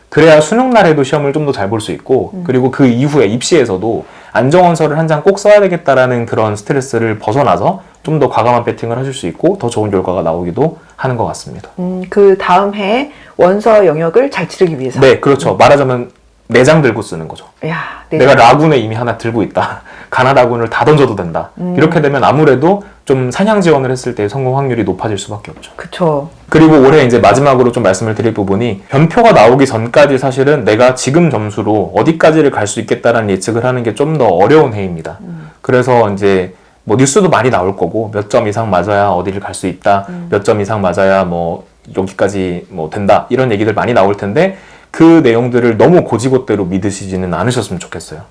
Speaker 1: 그래야 수능 날에도 시험을 좀 더 잘 볼 수 있고 그리고 그 이후에 입시에서도 안정원서를 한 장 꼭 써야 되겠다라는 그런 스트레스를 벗어나서 좀 더 과감한 배팅을 하실 수 있고 더 좋은 결과가 나오기도 하는 것 같습니다.
Speaker 2: 그 다음 해에 원서 영역을 잘 치르기 위해서.
Speaker 1: 네, 그렇죠. 말하자면 4장 들고 쓰는 거죠. 내가 라군에 이미 하나 들고 있다. 가나다군을 다 던져도 된다. 이렇게 되면 아무래도 좀 상향 지원을 했을 때 성공 확률이 높아질 수밖에 없죠.
Speaker 2: 그렇죠.
Speaker 1: 그리고 올해 이제 마지막으로 좀 말씀을 드릴 부분이 변표가 나오기 전까지 사실은 내가 지금 점수로 어디까지를 갈 수 있겠다라는 예측을 하는 게 좀 더 어려운 해입니다. 그래서 이제 뭐 뉴스도 많이 나올 거고 몇 점 이상 맞아야 어디를 갈 수 있다. 몇 점 이상 맞아야 뭐 여기까지 뭐 된다. 이런 얘기들 많이 나올 텐데 그 내용들을 너무 고지곳대로 믿으시지는 않으셨으면 좋겠어요.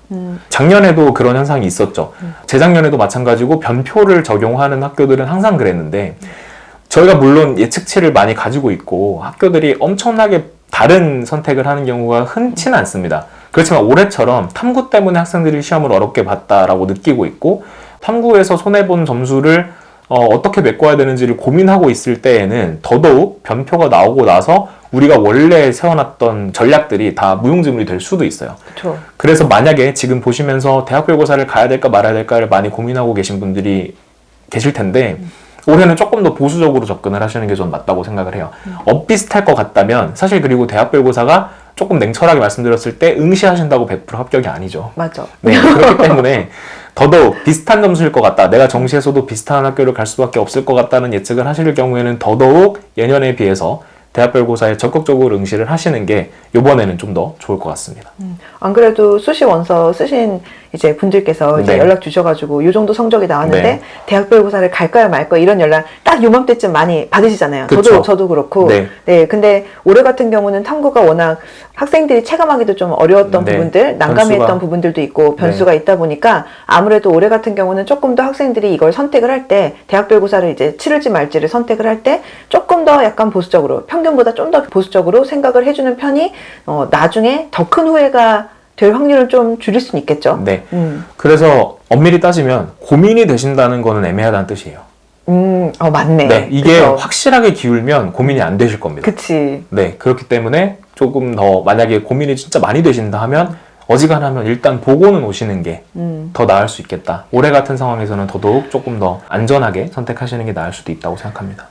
Speaker 1: 작년에도 그런 현상이 있었죠. 재작년에도 마찬가지고 변표를 적용하는 학교들은 항상 그랬는데 저희가 물론 예측치를 많이 가지고 있고 학교들이 엄청나게 다른 선택을 하는 경우가 흔치는 않습니다. 그렇지만 올해처럼 탐구 때문에 학생들이 시험을 어렵게 봤다라고 느끼고 있고 탐구에서 손해본 점수를 어떻게 메꿔야 되는지를 고민하고 있을 때에는 더더욱 변표가 나오고 나서 우리가 원래 세워놨던 전략들이 다 무용지물이 될 수도 있어요.
Speaker 2: 그쵸.
Speaker 1: 그래서 만약에 지금 보시면서 대학별고사를 가야 될까 말아야 될까를 많이 고민하고 계신 분들이 계실 텐데 올해는 조금 더 보수적으로 접근을 하시는 게 좀 맞다고 생각을 해요. 엇비슷할 것 같다면 사실 그리고 대학별고사가 조금 냉철하게 말씀드렸을 때 응시하신다고 100% 합격이 아니죠.
Speaker 2: 맞아.
Speaker 1: 네, 그렇기 때문에 더더욱 비슷한 점수일 것 같다. 내가 정시에서도 비슷한 학교를 갈 수밖에 없을 것 같다는 예측을 하실 경우에는 더더욱 예년에 비해서 대학별고사에 적극적으로 응시를 하시는 게 이번에는 좀 더 좋을 것 같습니다.
Speaker 2: 안 그래도 수시 원서 쓰신 이제 분들께서 이제
Speaker 1: 네.
Speaker 2: 연락 주셔가지고 요 정도 성적이 나왔는데
Speaker 1: 네.
Speaker 2: 대학별고사를 갈까요 말까요 이런 연락 딱 요맘때쯤 많이 받으시잖아요.
Speaker 1: 그쵸.
Speaker 2: 저도 그렇고.
Speaker 1: 네.
Speaker 2: 네. 근데 올해 같은 경우는 탐구가 워낙 학생들이 체감하기도 좀 어려웠던
Speaker 1: 네.
Speaker 2: 부분들, 난감했던
Speaker 1: 변수가-
Speaker 2: 부분들도 있고 변수가 있다 보니까 아무래도 올해 같은 경우는 조금 더 학생들이 이걸 선택을 할 때 대학별고사를 이제 치를지 말지를 선택을 할 때 조금 더 약간 보수적으로 평균보다 좀 더 보수적으로 생각을 해주는 편이 나중에 더 큰 후회가 될 확률을 좀 줄일 수는 있겠죠.
Speaker 1: 네. 그래서 엄밀히 따지면 고민이 되신다는 거는 애매하다는 뜻이에요.
Speaker 2: 맞네.
Speaker 1: 네, 이게
Speaker 2: 그쵸.
Speaker 1: 확실하게 기울면 고민이 안 되실 겁니다.
Speaker 2: 그치.
Speaker 1: 네, 그렇기 때문에 조금 더 만약에 고민이 진짜 많이 되신다 하면 어지간하면 일단 보고는 오시는 게 더 나을 수 있겠다. 올해 같은 상황에서는 더더욱 조금 더 안전하게 선택하시는 게 나을 수도 있다고 생각합니다.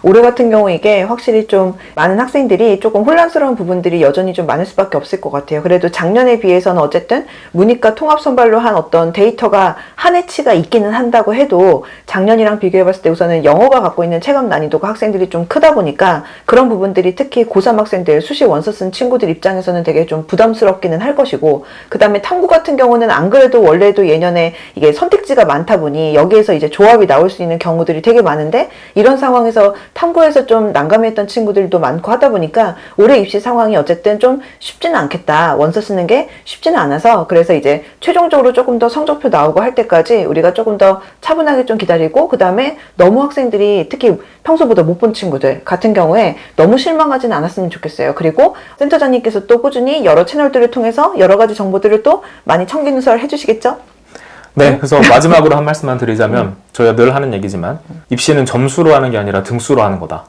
Speaker 2: 올해 같은 경우 이게 확실히 좀 많은 학생들이 조금 혼란스러운 부분들이 여전히 좀 많을 수밖에 없을 것 같아요. 그래도 작년에 비해서는 어쨌든 문이과 통합선발로 한 어떤 데이터가 한 해치가 있기는 한다고 해도 작년이랑 비교해봤을 때 우선은 영어가 갖고 있는 체감 난이도가 학생들이 좀 크다 보니까 그런 부분들이 특히 고3 학생들 수시 원서 쓴 친구들 입장에서는 되게 좀 부담스럽기는 할 것이고 그 다음에 탐구 같은 경우는 안 그래도 원래도 예년에 이게 선택지가 많다 보니 여기에서 이제 조합이 나올 수 있는 경우들이 되게 많은데 이런 상황에서 탐구에서 좀 난감했던 친구들도 많고 하다 보니까 올해 입시 상황이 어쨌든 좀 쉽지는 않겠다. 원서 쓰는 게 쉽지는 않아서 그래서 이제 최종적으로 조금 더 성적표 나오고 할 때까지 우리가 조금 더 차분하게 좀 기다리고 그 다음에 너무 학생들이 특히 평소보다 못 본 친구들 같은 경우에 너무 실망하지는 않았으면 좋겠어요. 그리고 센터장님께서 또 꾸준히 여러 채널들을 통해서 여러 가지 정보들을 또 많이 청기누설 해주시겠죠?
Speaker 1: 네, 그래서 마지막으로 한 말씀만 드리자면 저희가 늘 하는 얘기지만 입시는 점수로 하는 게 아니라 등수로 하는 거다.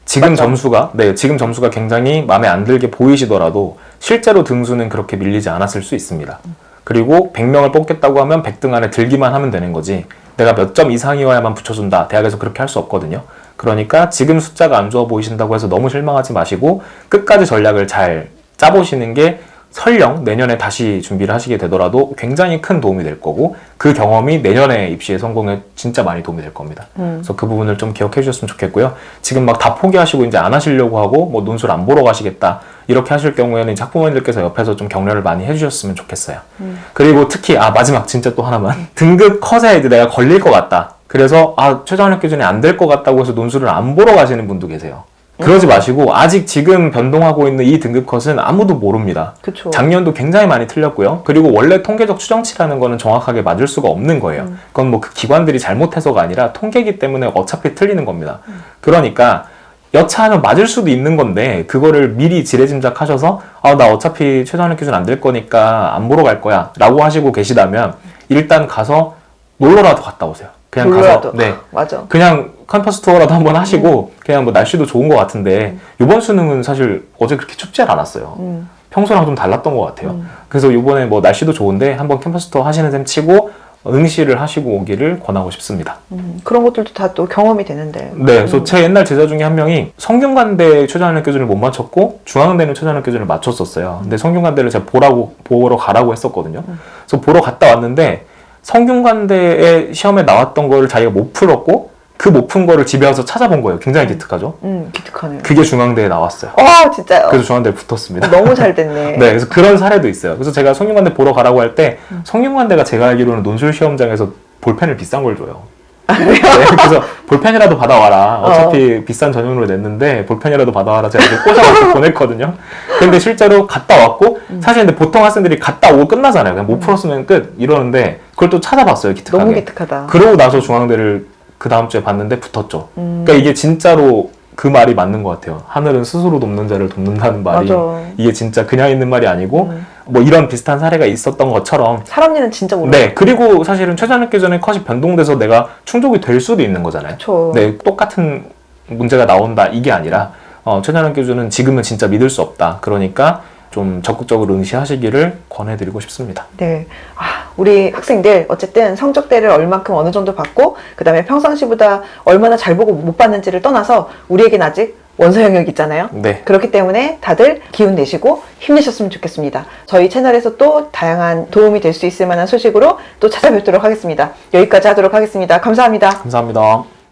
Speaker 1: 지금
Speaker 2: 맞죠?
Speaker 1: 지금 점수가 굉장히 마음에 안 들게 보이시더라도 실제로 등수는 그렇게 밀리지 않았을 수 있습니다. 그리고 100명을 뽑겠다고 하면 100등 안에 들기만 하면 되는 거지 내가 몇 점 이상이어야만 붙여준다. 대학에서 그렇게 할 수 없거든요. 그러니까 지금 숫자가 안 좋아 보이신다고 해서 너무 실망하지 마시고 끝까지 전략을 잘 짜보시는 게 설령 내년에 다시 준비를 하시게 되더라도 굉장히 큰 도움이 될 거고 그 경험이 내년에 입시의 성공에 진짜 많이 도움이 될 겁니다. 그래서 그 부분을 좀 기억해 주셨으면 좋겠고요. 지금 막 다 포기하시고 이제 안 하시려고 하고 뭐 논술 안 보러 가시겠다 이렇게 하실 경우에는 이제 학부모님들께서 옆에서 좀 격려를 많이 해주셨으면 좋겠어요. 그리고 특히 마지막 진짜 또 하나만 등급 컷에 이제 내가 걸릴 것 같다. 그래서 최저 학력 기준이 안 될 것 같다고 해서 논술을 안 보러 가시는 분도 계세요. 그러지 마시고 아직 지금 변동하고 있는 이 등급 컷은 아무도 모릅니다.
Speaker 2: 그쵸.
Speaker 1: 작년도 굉장히 많이 틀렸고요. 그리고 원래 통계적 추정치라는 거는 정확하게 맞을 수가 없는 거예요. 그건 뭐 그 기관들이 잘못해서가 아니라 통계이기 때문에 어차피 틀리는 겁니다. 그러니까 여차하면 맞을 수도 있는 건데 그거를 미리 지레짐작하셔서 나 어차피 최저 학력 기준 안 될 거니까 안 보러 갈 거야 라고 하시고 계시다면 일단 가서 놀러라도 갔다 오세요. 그냥
Speaker 2: 놀러라도.
Speaker 1: 가서
Speaker 2: 맞아.
Speaker 1: 그냥 캠퍼스 투어라도 한번 하시고 그냥 뭐 날씨도 좋은 것 같은데 이번 수능은 사실 어제 그렇게 춥지 않았어요. 평소랑 좀 달랐던 것 같아요. 그래서 이번에 뭐 날씨도 좋은데 한번 캠퍼스 투어 하시는 셈 치고 응시를 하시고 오기를 권하고 싶습니다.
Speaker 2: 그런 것들도 다 또 경험이 되는데.
Speaker 1: 네, 그래서 제 옛날 제자 중에 한 명이 성균관대 최저학력 기준을 못 맞췄고 중앙대는 최저학력 기준을 맞췄었어요. 근데 성균관대를 제가 보러 가라고 했었거든요. 그래서 보러 갔다 왔는데 성균관대의 시험에 나왔던 거를 자기가 못 풀었고 그 못 푼 거를 집에 와서 찾아본 거예요. 굉장히 기특하죠?
Speaker 2: 기특하네요.
Speaker 1: 그게 중앙대에 나왔어요.
Speaker 2: 진짜요?
Speaker 1: 그래서 중앙대에 붙었습니다.
Speaker 2: 너무 잘 됐네.
Speaker 1: 네, 그래서 그런 사례도 있어요. 그래서 제가 성균관대 보러 가라고 할 때 성균관대가 제가 알기로는 논술 시험장에서 볼펜을 비싼 걸 줘요. 네, 그래서 볼펜이라도 받아와라. 어차피 비싼 전형으로 냈는데 볼펜이라도 받아와라. 제가 이제 꽂아서 보냈거든요. 근데 실제로 갔다 왔고 사실 근데 보통 학생들이 갔다 오고 끝나잖아요. 그냥 못 풀었으면 끝 이러는데 그걸 또 찾아봤어요. 기특하게.
Speaker 2: 너무 기특하다.
Speaker 1: 그러고 나서 중앙대를 그 다음 주에 봤는데 붙었죠. 그러니까 이게 진짜로 그 말이 맞는 것 같아요. 하늘은 스스로 돕는 자를 돕는다는 말이
Speaker 2: 맞아.
Speaker 1: 이게 진짜 그냥 있는 말이 아니고 뭐 이런 비슷한 사례가 있었던 것처럼
Speaker 2: 사람 일은 진짜 몰라요.
Speaker 1: 네, 그리고 사실은 최저학력 기준의 컷이 변동돼서 내가 충족이 될 수도 있는 거잖아요.
Speaker 2: 그쵸.
Speaker 1: 네, 똑같은 문제가 나온다 이게 아니라 최저학력 기준은 지금은 진짜 믿을 수 없다. 그러니까 좀 적극적으로 응시하시기를 권해드리고 싶습니다.
Speaker 2: 네. 우리 학생들 어쨌든 성적대를 얼만큼 어느 정도 받고 그 다음에 평상시보다 얼마나 잘 보고 못 받는지를 떠나서 우리에겐 아직 원서 영역 있잖아요.
Speaker 1: 네.
Speaker 2: 그렇기 때문에 다들 기운 내시고 힘내셨으면 좋겠습니다. 저희 채널에서 또 다양한 도움이 될 수 있을 만한 소식으로 또 찾아뵙도록 하겠습니다. 여기까지 하도록 하겠습니다. 감사합니다.
Speaker 1: 감사합니다.